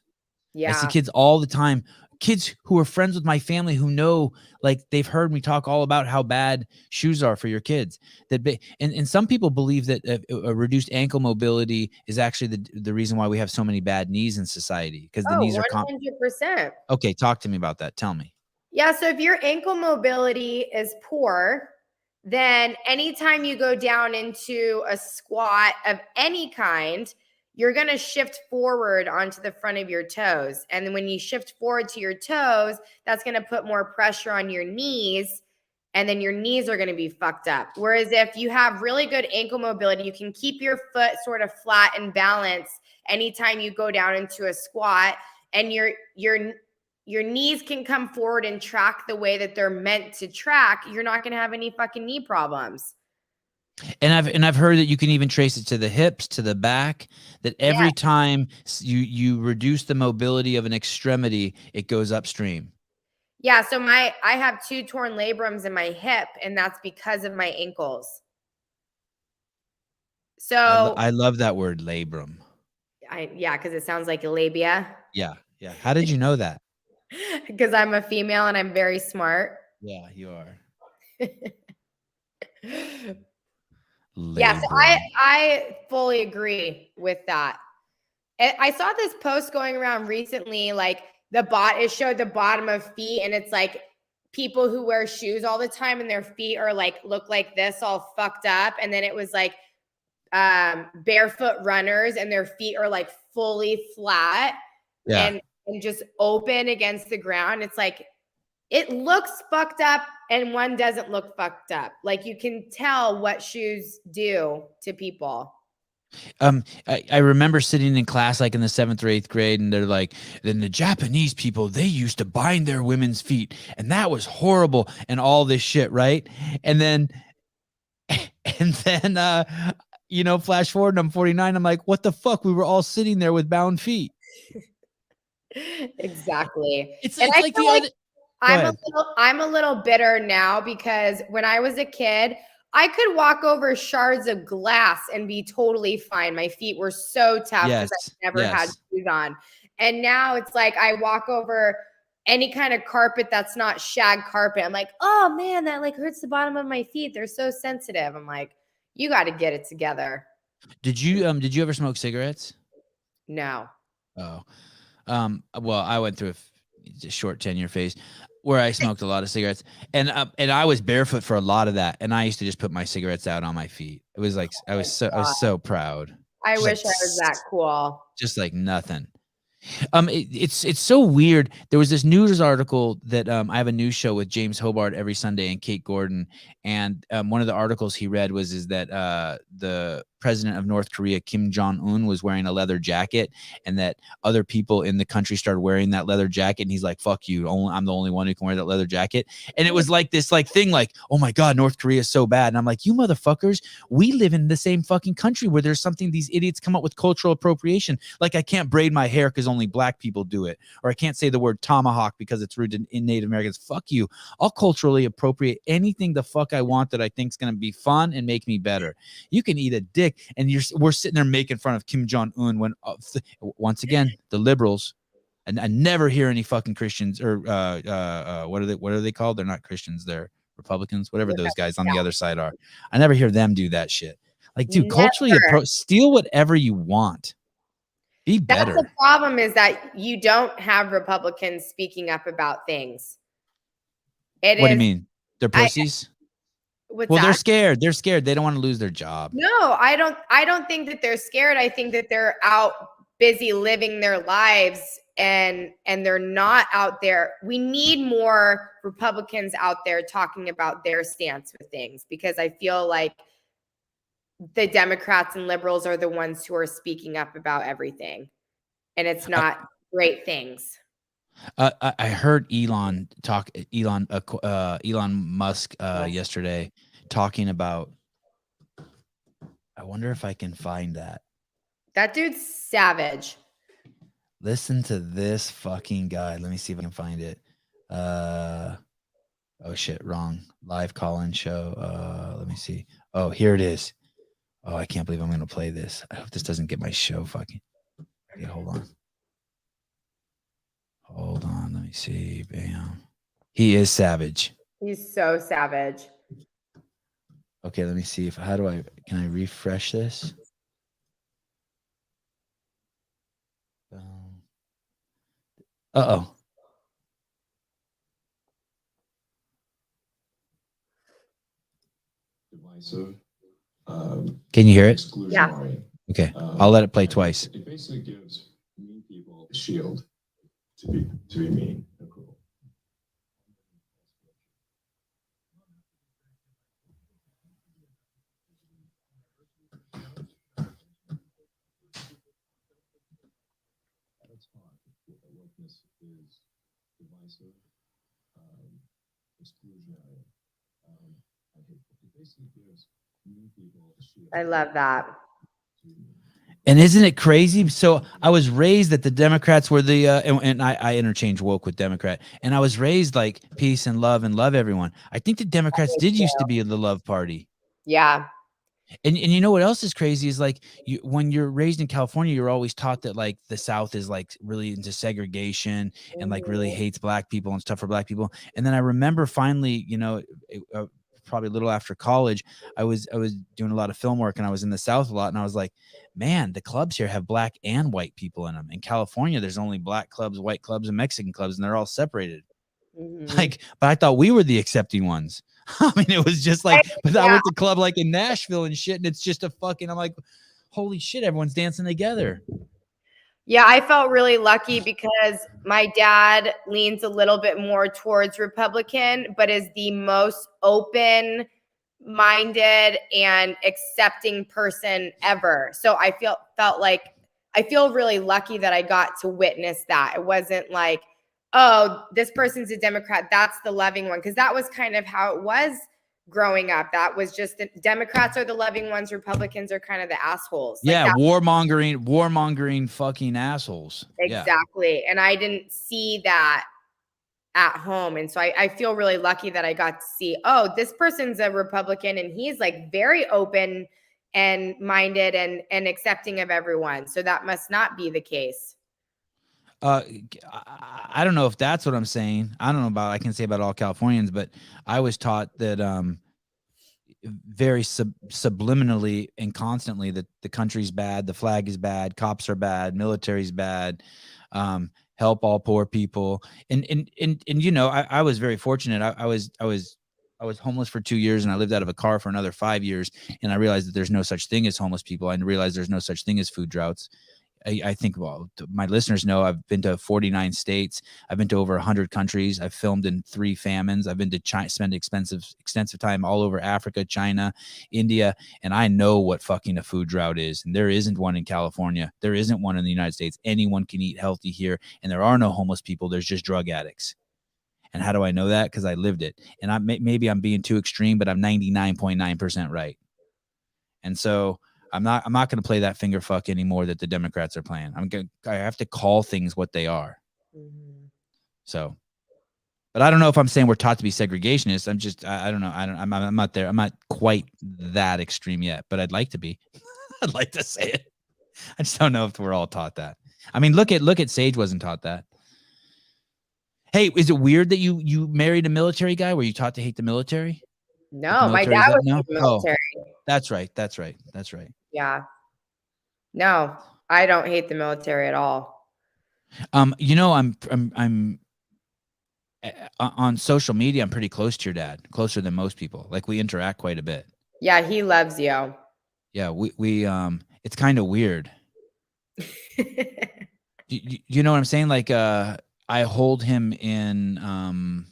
I see Yeah. kids all the time, kids who are friends with my family who know, like, they've heard me talk all about how bad shoes are for your kids. And some people believe that a reduced ankle mobility is actually the reason why we have so many bad knees in society, because the Oh, knees are 100%. Okay, talk to me about that. Tell me. Yeah. So if your ankle mobility is poor, then anytime you go down into a squat of any kind, you're going to shift forward onto the front of your toes. And then when you shift forward to your toes, that's going to put more pressure on your knees. And then your knees are going to be fucked up. Whereas if you have really good ankle mobility, you can keep your foot sort of flat and balanced anytime you go down into a squat, and your knees can come forward and track the way that they're meant to track. You're not going to have any fucking knee problems. And I've heard that you can even trace it to the hips, to the back, that every time you reduce the mobility of an extremity, it goes upstream. Yeah, so I have 2 torn labrums in my hip, and that's because of my ankles. So I love that word, labrum. yeah, because it sounds like a labia. Yeah. How did you know that? Because I'm a female and I'm very smart. Yeah, you are. Yeah, so Labrum. I fully agree with that. I saw this post going around recently, like it showed the bottom of feet, and it's like people who wear shoes all the time and their feet are like look like this, all fucked up, and then it was like barefoot runners and their feet are like fully flat and just open against the ground. It's like it looks fucked up and one doesn't look fucked up. Like you can tell what shoes do to people. I remember sitting in class like in the 7th or 8th grade, and they're like, then the Japanese people, they used to bind their women's feet, and that was horrible, and all this shit, right? And then flash forward, and I'm 49. I'm like, what the fuck? We were all sitting there with bound feet. Exactly. It's I like feel the like other. I'm a little bitter now because when I was a kid, I could walk over shards of glass and be totally fine. My feet were so tough because I never had shoes on. And now it's like I walk over any kind of carpet that's not shag carpet. I'm like, oh man, that like hurts the bottom of my feet. They're so sensitive. I'm like, you got to get it together. Did you ever smoke cigarettes? No. Oh. Well, I went through a short tenure phase where I smoked a lot of cigarettes, and I was barefoot for a lot of that, and I used to just put my cigarettes out on my feet. It was like I was so proud. I wish I was that cool. Just like nothing. It's so weird. There was this news article that I have a news show with James Hobart every Sunday and Kate Gordon, and one of the articles he read is that the president of North Korea, Kim Jong-un, was wearing a leather jacket, and that other people in the country started wearing that leather jacket, and he's like, fuck you, I'm the only one who can wear that leather jacket. And it was like this like thing like, oh my God, North Korea is so bad. And I'm like, you motherfuckers, we live in the same fucking country where there's something these idiots come up with cultural appropriation. Like I can't braid my hair because only black people do it, or I can't say the word tomahawk because it's rooted in Native Americans. Fuck you. I'll culturally appropriate anything the fuck I want that I think is going to be fun and make me better. You can eat a dick. And we're sitting there making fun of Kim Jong-un when once again, the liberals, and I never hear any fucking Christians or what are they called? They're not Christians. They're Republicans, whatever those guys on the other side are. I never hear them do that shit. Like, dude, culturally steal whatever you want. Be That's better. the problem, is that you don't have Republicans speaking up about things. What do you mean? They're pussies? What's Well, that? they're scared. They're scared. They don't want to lose their job. No, I don't think that they're scared. I think that they're out busy living their lives, and they're not out there. We need more Republicans out there talking about their stance with things, because I feel like the Democrats and liberals are the ones who are speaking up about everything, and it's not great things. I heard Elon Musk yesterday talking about. I wonder if I can find that. That dude's savage. Listen to this fucking guy. Let me see if I can find it. Oh shit, wrong. Live call-in show. Let me see. Oh, here it is. Oh, I can't believe I'm gonna play this. I hope this doesn't get my show fucking. Okay, hold on. Hold on. Let me see. Bam. He is savage. He's so savage. Okay, let me see if can I refresh this? Uh-oh. Divisive. Can you hear it? Yeah. Okay, I'll let it play twice. It basically gives mean people a shield to be mean and cruel. That's fine. Wokeness is divisive, exclusionary. It basically gives mean people a shield. I love that. And isn't it crazy? So I was raised that the Democrats were the, and I interchange woke with Democrat, and I was raised like peace and love everyone. I think the Democrats did used to be the love party. Yeah. And you know what else is crazy is like when you're raised in California, you're always taught that like the South is like really into segregation and like really hates black people and stuff for black people. And then I remember finally, probably a little after college, I was doing a lot of film work and I was in the South a lot, and I was like, man, the clubs here have black and white people in them. In California, there's only black clubs, white clubs, and Mexican clubs, and they're all separated. Like, but I thought we were the accepting ones. I mean, it was just like, but I went to club like in Nashville and shit, and it's just a fucking, I'm like, holy shit, everyone's dancing together. Yeah, I felt really lucky because my dad leans a little bit more towards Republican, but is the most open minded and accepting person ever. So I feel really lucky that I got to witness that. It wasn't like, oh, this person's a Democrat, that's the loving one. Because that was kind of how it was growing up. That was just the Democrats are the loving ones, Republicans are kind of the assholes. Yeah, like warmongering fucking assholes. Exactly. Yeah. And I didn't see that at home. And so I feel really lucky that I got to see, oh, this person's a Republican and he's like very open and minded and accepting of everyone. So that must not be the case. I don't know if that's what I'm saying. I don't know I can say about all Californians, but I was taught that very subliminally and constantly that the country's bad, the flag is bad, cops are bad, military's bad, help all poor people. And I was very fortunate. I was homeless for 2 years and I lived out of a car for another 5 years. And I realized that there's no such thing as homeless people. I realized there's no such thing as food droughts. I think, well, my listeners know I've been to 49 states. I've been to over 100 countries. I've filmed in 3 famines. I've been to China, spent extensive time all over Africa, China, India, and I know what fucking a food drought is. And there isn't one in California. There isn't one in the United States. Anyone can eat healthy here, and there are no homeless people. There's just drug addicts. And how do I know that? Because I lived it. And maybe I'm being too extreme, but I'm 99.9% right. And so I'm not going to play that finger fuck anymore that the Democrats are playing. I have to call things what they are. Mm-hmm. So, but I don't know if I'm saying we're taught to be segregationists. I don't know. I'm not there. I'm not quite that extreme yet, but I'd like to be. I'd like to say it. I just don't know if we're all taught that. I mean, look at Sage wasn't taught that. Hey, is it weird that you married a military guy? Were you taught to hate the military? No, my dad was in the military. Oh, that's right. Yeah. No. I don't hate the military at all. You know, I'm on social media. I'm pretty close to your dad, closer than most people. Like we interact quite a bit. Yeah, he loves you. Yeah, we it's kind of weird. You know what I'm saying? Like, I hold him in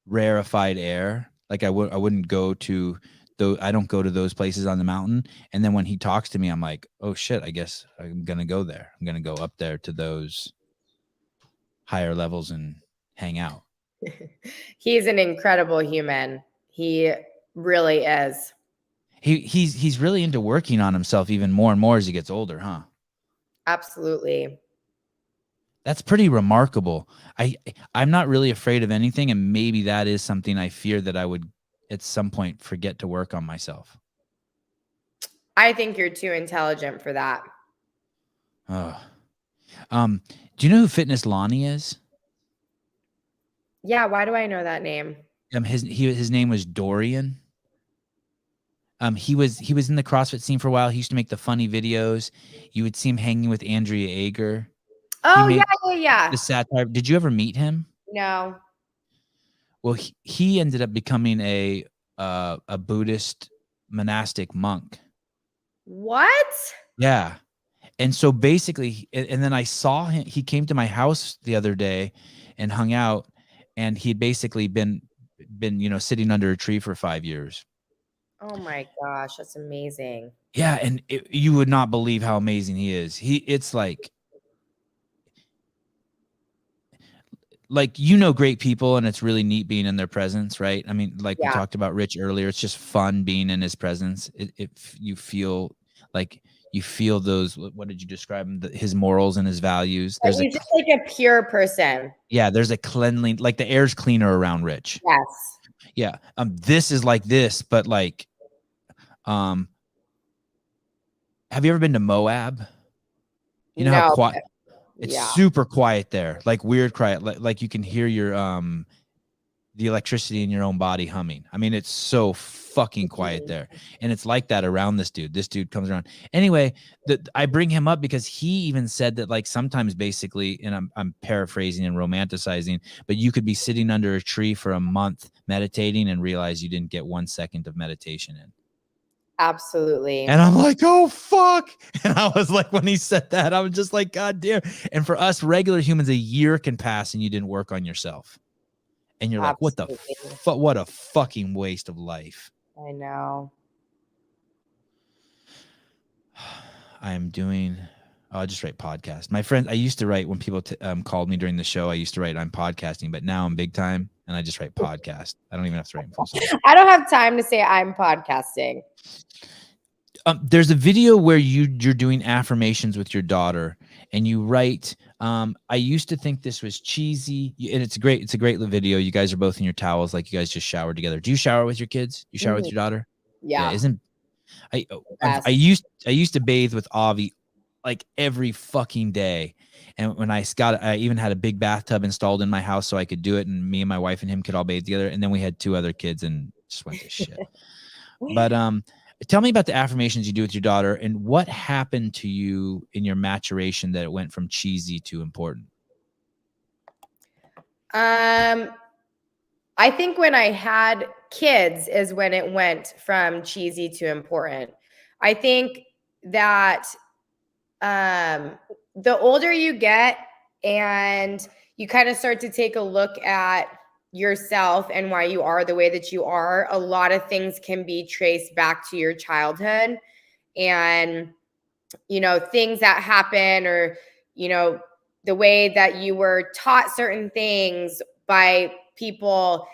rarefied air. Like I wouldn't go to I don't go to those places on the mountain. And then when he talks to me, I'm like, oh shit, I guess I'm gonna go there. I'm gonna go up there to those higher levels and hang out. He's an incredible human. He really is. He's really into working on himself even more and more as he gets older, huh? Absolutely. That's pretty remarkable. I'm not really afraid of anything, and maybe that is something I fear that I would at some point forget to work on myself. I think you're too intelligent for that. Oh. Do you know who Fitness Lonnie is? Yeah, why do I know that name? His name was Dorian. He was in the CrossFit scene for a while. He used to make the funny videos. You would see him hanging with Andrea Ager. Oh, yeah. The satire. Did you ever meet him? No. Well, he ended up becoming a Buddhist monastic monk. What? Yeah. And so basically, and then I saw him, he came to my house the other day and hung out, and he had basically been, sitting under a tree for 5 years. Oh my gosh, that's amazing. Yeah. And you would not believe how amazing he is. It's like, great people, and it's really neat being in their presence, right? I mean, like we talked about Rich earlier, it's just fun being in his presence. You feel like you feel those, what did you describe him? His morals and his values. He's just like a pure person. Yeah, there's a cleanly, like the air's cleaner around Rich. Yes. Yeah. This is like this, but like, have you ever been to Moab? You know how quiet it's super quiet there, like weird quiet, like you can hear your the electricity in your own body humming. I mean, it's so fucking quiet there. And it's like that around this dude. This dude comes around. Anyway, I bring him up because he even said that, like, sometimes basically, and I'm paraphrasing and romanticizing, but you could be sitting under a tree for a month meditating and realize you didn't get 1 second of meditation in. Absolutely. And I'm like, oh, fuck. And I was like, when he said that, I was just like, God damn. And for us regular humans, a year can pass and you didn't work on yourself. And you're like, what the fuck? What a fucking waste of life. I know. I'll just write podcast. My friend, I used to write when people called me during the show, I used to write I'm podcasting, but now I'm big time and I just write podcast. I don't even have to write in full stop. I don't have time to say I'm podcasting. There's a video where you're doing affirmations with your daughter and you write, I used to think this was cheesy, and it's a great video. You guys are both in your towels, like you guys just showered together. Do you shower with your kids? You shower with your daughter? Yeah. I used to bathe with Avi like every fucking day. And when I even had a big bathtub installed in my house so I could do it, and me and my wife and him could all bathe together. And then we had 2 other kids and just went to shit. But tell me about the affirmations you do with your daughter and what happened to you in your maturation that it went from cheesy to important. I think when I had kids is when it went from cheesy to important. I think that the older you get and you kind of start to take a look at yourself and why you are the way that you are, a lot of things can be traced back to your childhood and, things that happen, or, the way that you were taught certain things by people.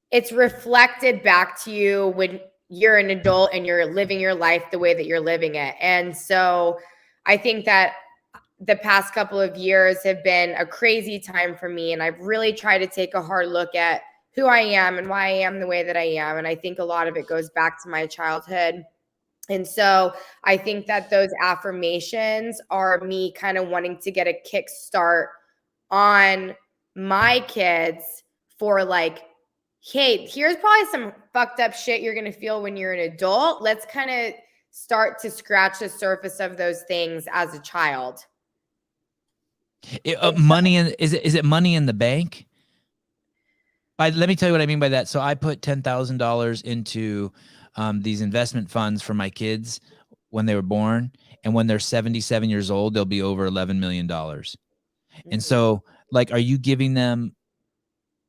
It's reflected back to you when you're an adult and you're living your life the way that you're living it. And so I think that the past couple of years have been a crazy time for me. And I've really tried to take a hard look at who I am and why I am the way that I am. And I think a lot of it goes back to my childhood. And so I think that those affirmations are me kind of wanting to get a kickstart on my kids for like, hey, here's probably some fucked up shit you're going to feel when you're an adult. Let's kind of start to scratch the surface of those things as a child. Money in is it money in the bank? Let me tell you what I mean by that. So I put $10,000 into these investment funds for my kids when they were born, and when they're 77 years old, they'll be over $11 million. And so, like, are you giving them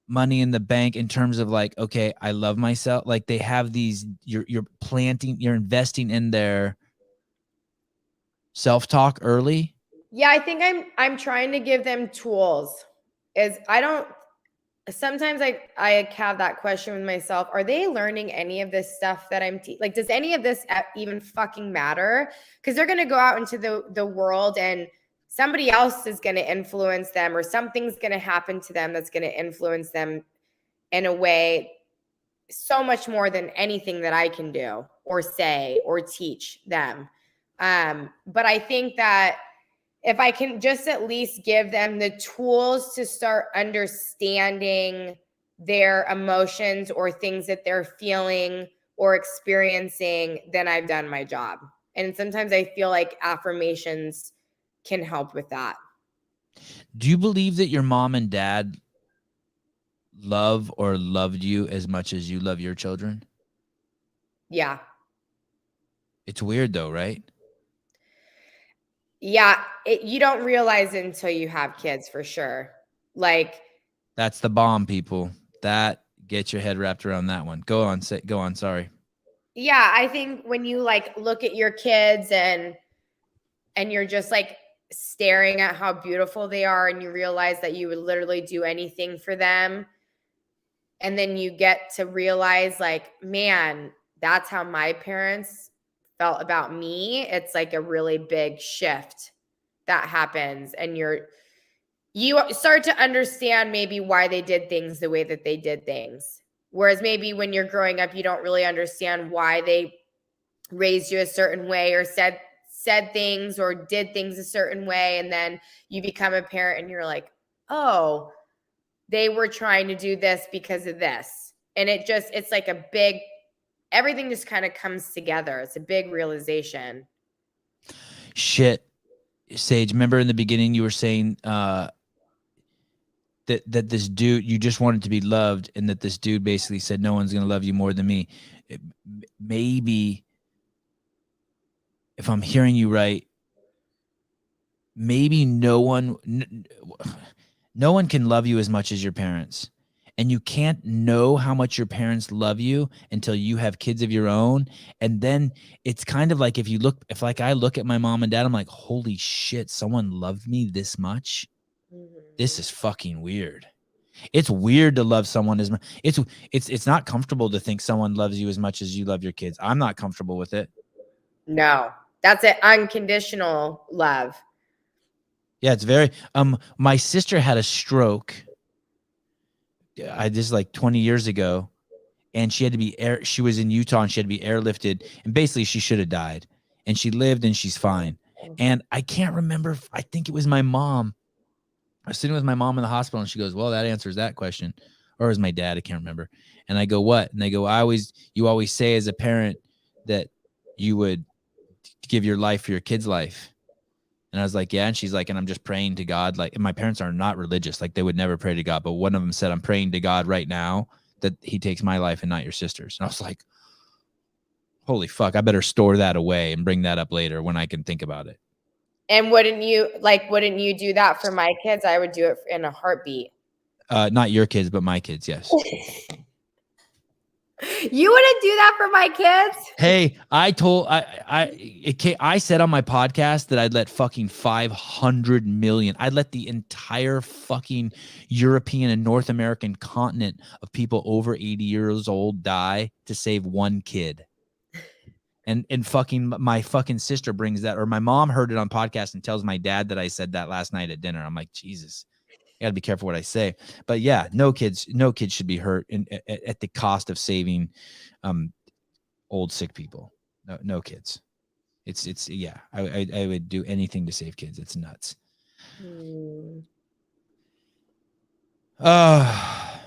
money in the bank in terms of like, okay, I love myself? Like, they have these, you're planting, you're investing in their self-talk early. Yeah, I think I'm trying to give them tools. Sometimes I have that question with myself. Are they learning any of this stuff that I'm like, does any of this even fucking matter? Because they're going to go out into the world and somebody else is going to influence them, or something's going to happen to them that's going to influence them in a way so much more than anything that I can do or say or teach them. But I think that if I can just at least give them the tools to start understanding their emotions or things that they're feeling or experiencing, then I've done my job. And sometimes I feel like affirmations can help with that. Do you believe that your mom and dad love or loved you as much as you love your children? Yeah. It's weird though, right? Yeah. You don't realize it until you have kids, for sure. Like, that's the bomb, people. That, get your head wrapped around that one. Go on. Sorry. Yeah. I think when you like look at your kids and you're just like staring at how beautiful they are, and you realize that you would literally do anything for them. And then you get to realize, like, man, that's how my parents felt about me. It's like a really big shift that happens. And you start to understand maybe why they did things the way that they did things. Whereas maybe when you're growing up, you don't really understand why they raised you a certain way or said things or did things a certain way. And then you become a parent and you're like, oh, they were trying to do this because of this. And it's like a big, everything just kind of comes together. It's a big realization. Shit. Sage, remember in the beginning you were saying that this dude, you just wanted to be loved, and that this dude basically said, no one's going to love you more than me. Maybe, if I'm hearing you right, maybe no one can love you as much as your parents. And you can't know how much your parents love you until you have kids of your own. And then it's kind of like, if I look at my mom and dad, I'm like, holy shit, someone loved me this much. Mm-hmm. This is fucking weird. It's weird to love someone as much. It's not comfortable to think someone loves you as much as you love your kids. I'm not comfortable with it. No, that's an unconditional love. Yeah, it's very, my sister had a stroke. This is like 20 years ago, and she had to be she was in Utah, and she had to be airlifted, and basically she should have died, and she lived, and she's fine. And I can't remember. I think it was my mom. I was sitting with my mom in the hospital, and she goes, well, that answers that question. Or it was my dad. I can't remember. And I go, what? And they go, you always say as a parent that you would give your life for your kid's life. And I was like, yeah. And she's like, and I'm just praying to God. Like, and my parents are not religious. Like, they would never pray to God. But one of them said, I'm praying to God right now that he takes my life and not your sister's. And I was like, holy fuck, I better store that away and bring that up later when I can think about it. And wouldn't you do that for my kids? I would do it in a heartbeat. Not your kids, but my kids, yes. You wouldn't do that for my kids? Hey, I said on my podcast that I'd let fucking 500 million. I'd let the entire fucking European and North American continent of people over 80 years old die to save one kid. And fucking my fucking sister brings that, or my mom heard it on podcast and tells my dad that I said that last night at dinner. I'm like, Jesus, I gotta be careful what I say. But yeah, no kids should be hurt at the cost of saving old sick people. No kids. It's yeah. I would do anything to save kids. It's nuts. Well,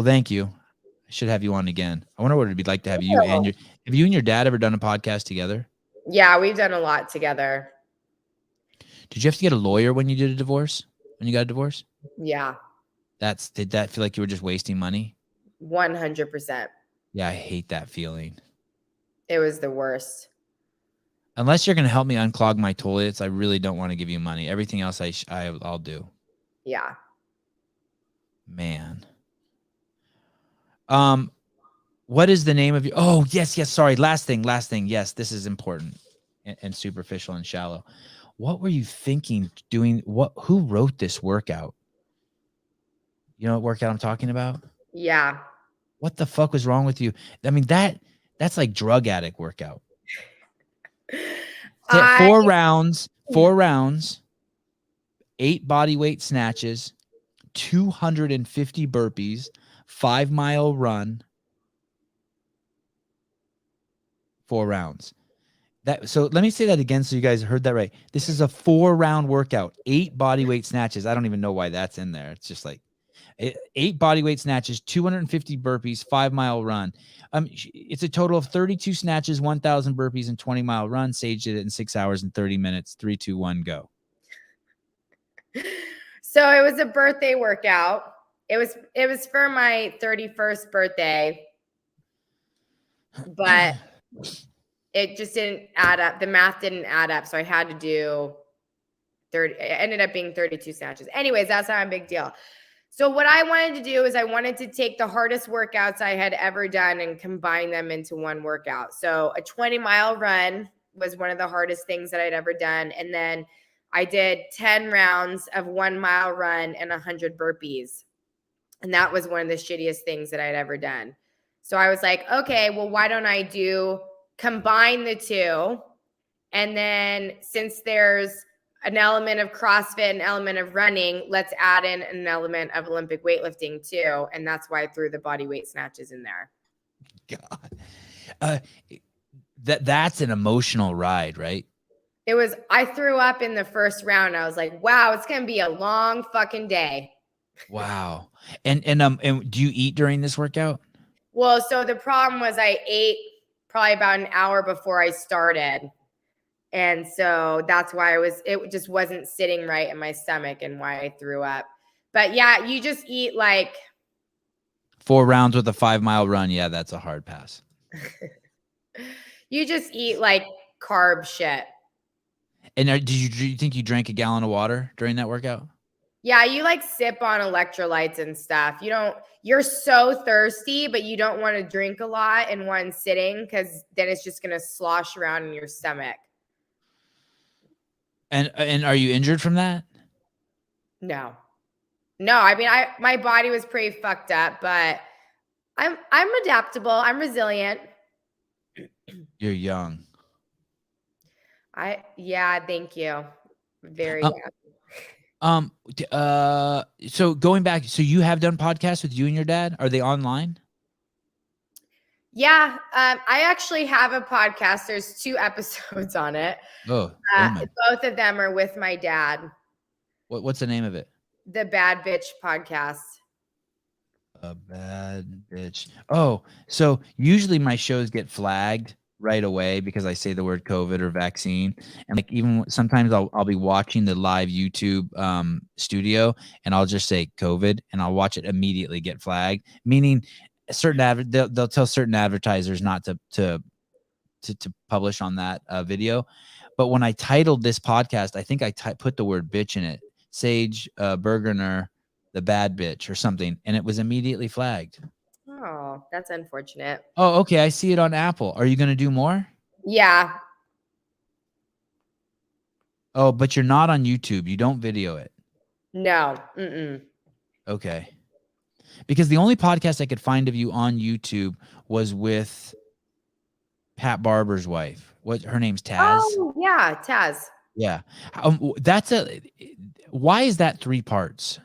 thank you. I should have you on again. I wonder what it'd be like to have you and Have you and your dad ever done a podcast together? Yeah, we've done a lot together. Did you have to get a lawyer when you did a divorce? When you got a divorce? Yeah, Did that feel like you were just wasting money? 100%. Yeah, I hate that feeling. It was the worst. Unless you're going to help me unclog my toilets, I really don't want to give you money. Everything else I'll do. Yeah. Man. What is the name of your? Oh, yes. Sorry. Last thing. Yes, this is important and superficial and shallow. What were you thinking doing? Who wrote this workout? You know what workout I'm talking about? Yeah. What the fuck was wrong with you? I mean, that's like drug addict workout. 4 rounds, 8 body weight snatches, 250 burpees, 5-mile run, 4 rounds. So let me say that again so you guys heard that right. This is a 4-round workout, 8 body weight snatches. I don't even know why that's in there. It's just like 8 body weight snatches, 250 burpees, 5-mile run. It's a total of 32 snatches, 1,000 burpees, and 20-mile run. Sage did it in 6 hours and 30 minutes. 3, 2, 1, go. So it was a birthday workout. It was for my 31st birthday, but it just didn't add up. The math didn't add up. So I had to do 30. It ended up being 32 snatches. Anyways, that's not a big deal. So what I wanted to do is I wanted to take the hardest workouts I had ever done and combine them into one workout. So a 20-mile run was one of the hardest things that I'd ever done. And then I did 10 rounds of 1-mile run and 100 burpees. And that was one of the shittiest things that I'd ever done. So I was like, okay, well, why don't I combine the two? And then since there's an element of CrossFit, an element of running, let's add in an element of Olympic weightlifting too. And that's why I threw the body weight snatches in there. God. That's an emotional ride, right? I threw up in the first round. I was like, wow, it's going to be a long fucking day. Wow. And do you eat during this workout? Well, so the problem was I ate probably about an hour before I started. And so that's why it just wasn't sitting right in my stomach and why I threw up. But yeah, you just eat like 4 rounds with a 5-mile run. Yeah, that's a hard pass. You just eat like carb shit. And do you think you drank a gallon of water during that workout? Yeah, you like sip on electrolytes and stuff. You're so thirsty, but you don't want to drink a lot in one sitting because then it's just going to slosh around in your stomach. And are you injured from that? No. I mean, my body was pretty fucked up, but I'm adaptable. I'm resilient. You're young. Thank you. Very happy. So going back, so you have done podcasts with you and your dad? Are they online? Yeah. I actually have a podcast. There's 2 episodes on it. Oh, both of them are with my dad. What's the name of it? The Bad Bitch Podcast. A Bad Bitch. Oh, so usually my shows get flagged right away because I say the word COVID or vaccine. And like even sometimes I'll be watching the live YouTube studio and I'll just say COVID and I'll watch it immediately get flagged, meaning they'll tell certain advertisers not to publish on that video. But when I titled this podcast, I think I put the word bitch in it. Sage Burgener, the Bad Bitch or something, and it was immediately flagged. Oh, that's unfortunate. Oh, okay. I see it on Apple. Are you going to do more? Yeah. Oh, but you're not on YouTube. You don't video it. No. Okay. Because the only podcast I could find of you on YouTube was with Pat Barber's wife. Her name's Taz. Oh, yeah, Taz. Yeah. Why is that 3 parts?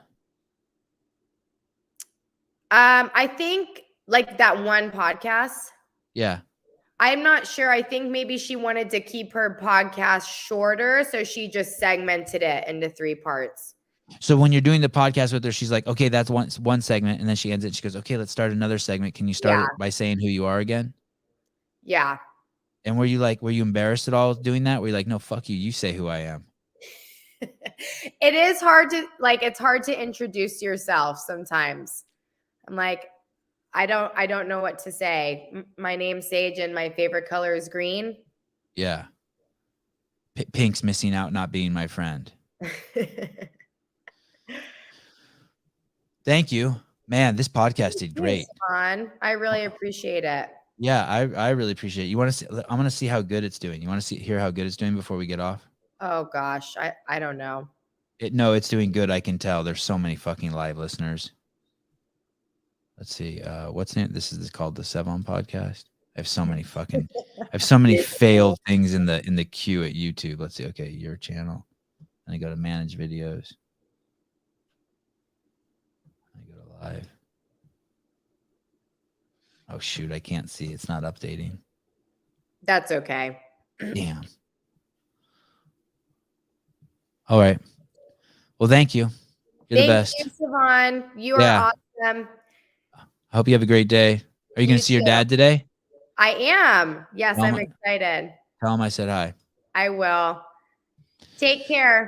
I think like that one podcast. Yeah. I'm not sure. I think maybe she wanted to keep her podcast shorter, so she just segmented it into 3 parts. So when you're doing the podcast with her, she's like, okay, that's one segment. And then she ends it. She goes, okay, let's start another segment. Can you start it by saying who you are again? Yeah. And were you embarrassed at all doing that? Were you like, no, fuck you. You say who I am. It is hard to it's hard to introduce yourself sometimes. I'm like, I don't know what to say. My name's Sage and my favorite color is green. Yeah. Pink's missing out not being my friend. Thank you. Man, this podcast did great. Sevan. I really appreciate it. Yeah, I really appreciate it. You want to see? I'm gonna see how good it's doing. You want to hear how good it's doing before we get off? Oh gosh, I don't know. No, it's doing good. I can tell. There's so many fucking live listeners. Let's see. What's name? This is called the Sevan podcast. I have so many failed things in the queue at YouTube. Let's see. Okay, your channel. And I go to manage videos. I go to live. Oh shoot, I can't see. It's not updating. That's okay. Damn. All right. Well, thank you. You're the best. Thank you, Sevan. You are awesome. I hope you have a great day. Are you going to see your dad today? I am. Yes, I'm excited. Tell him I said hi. I will. Take care.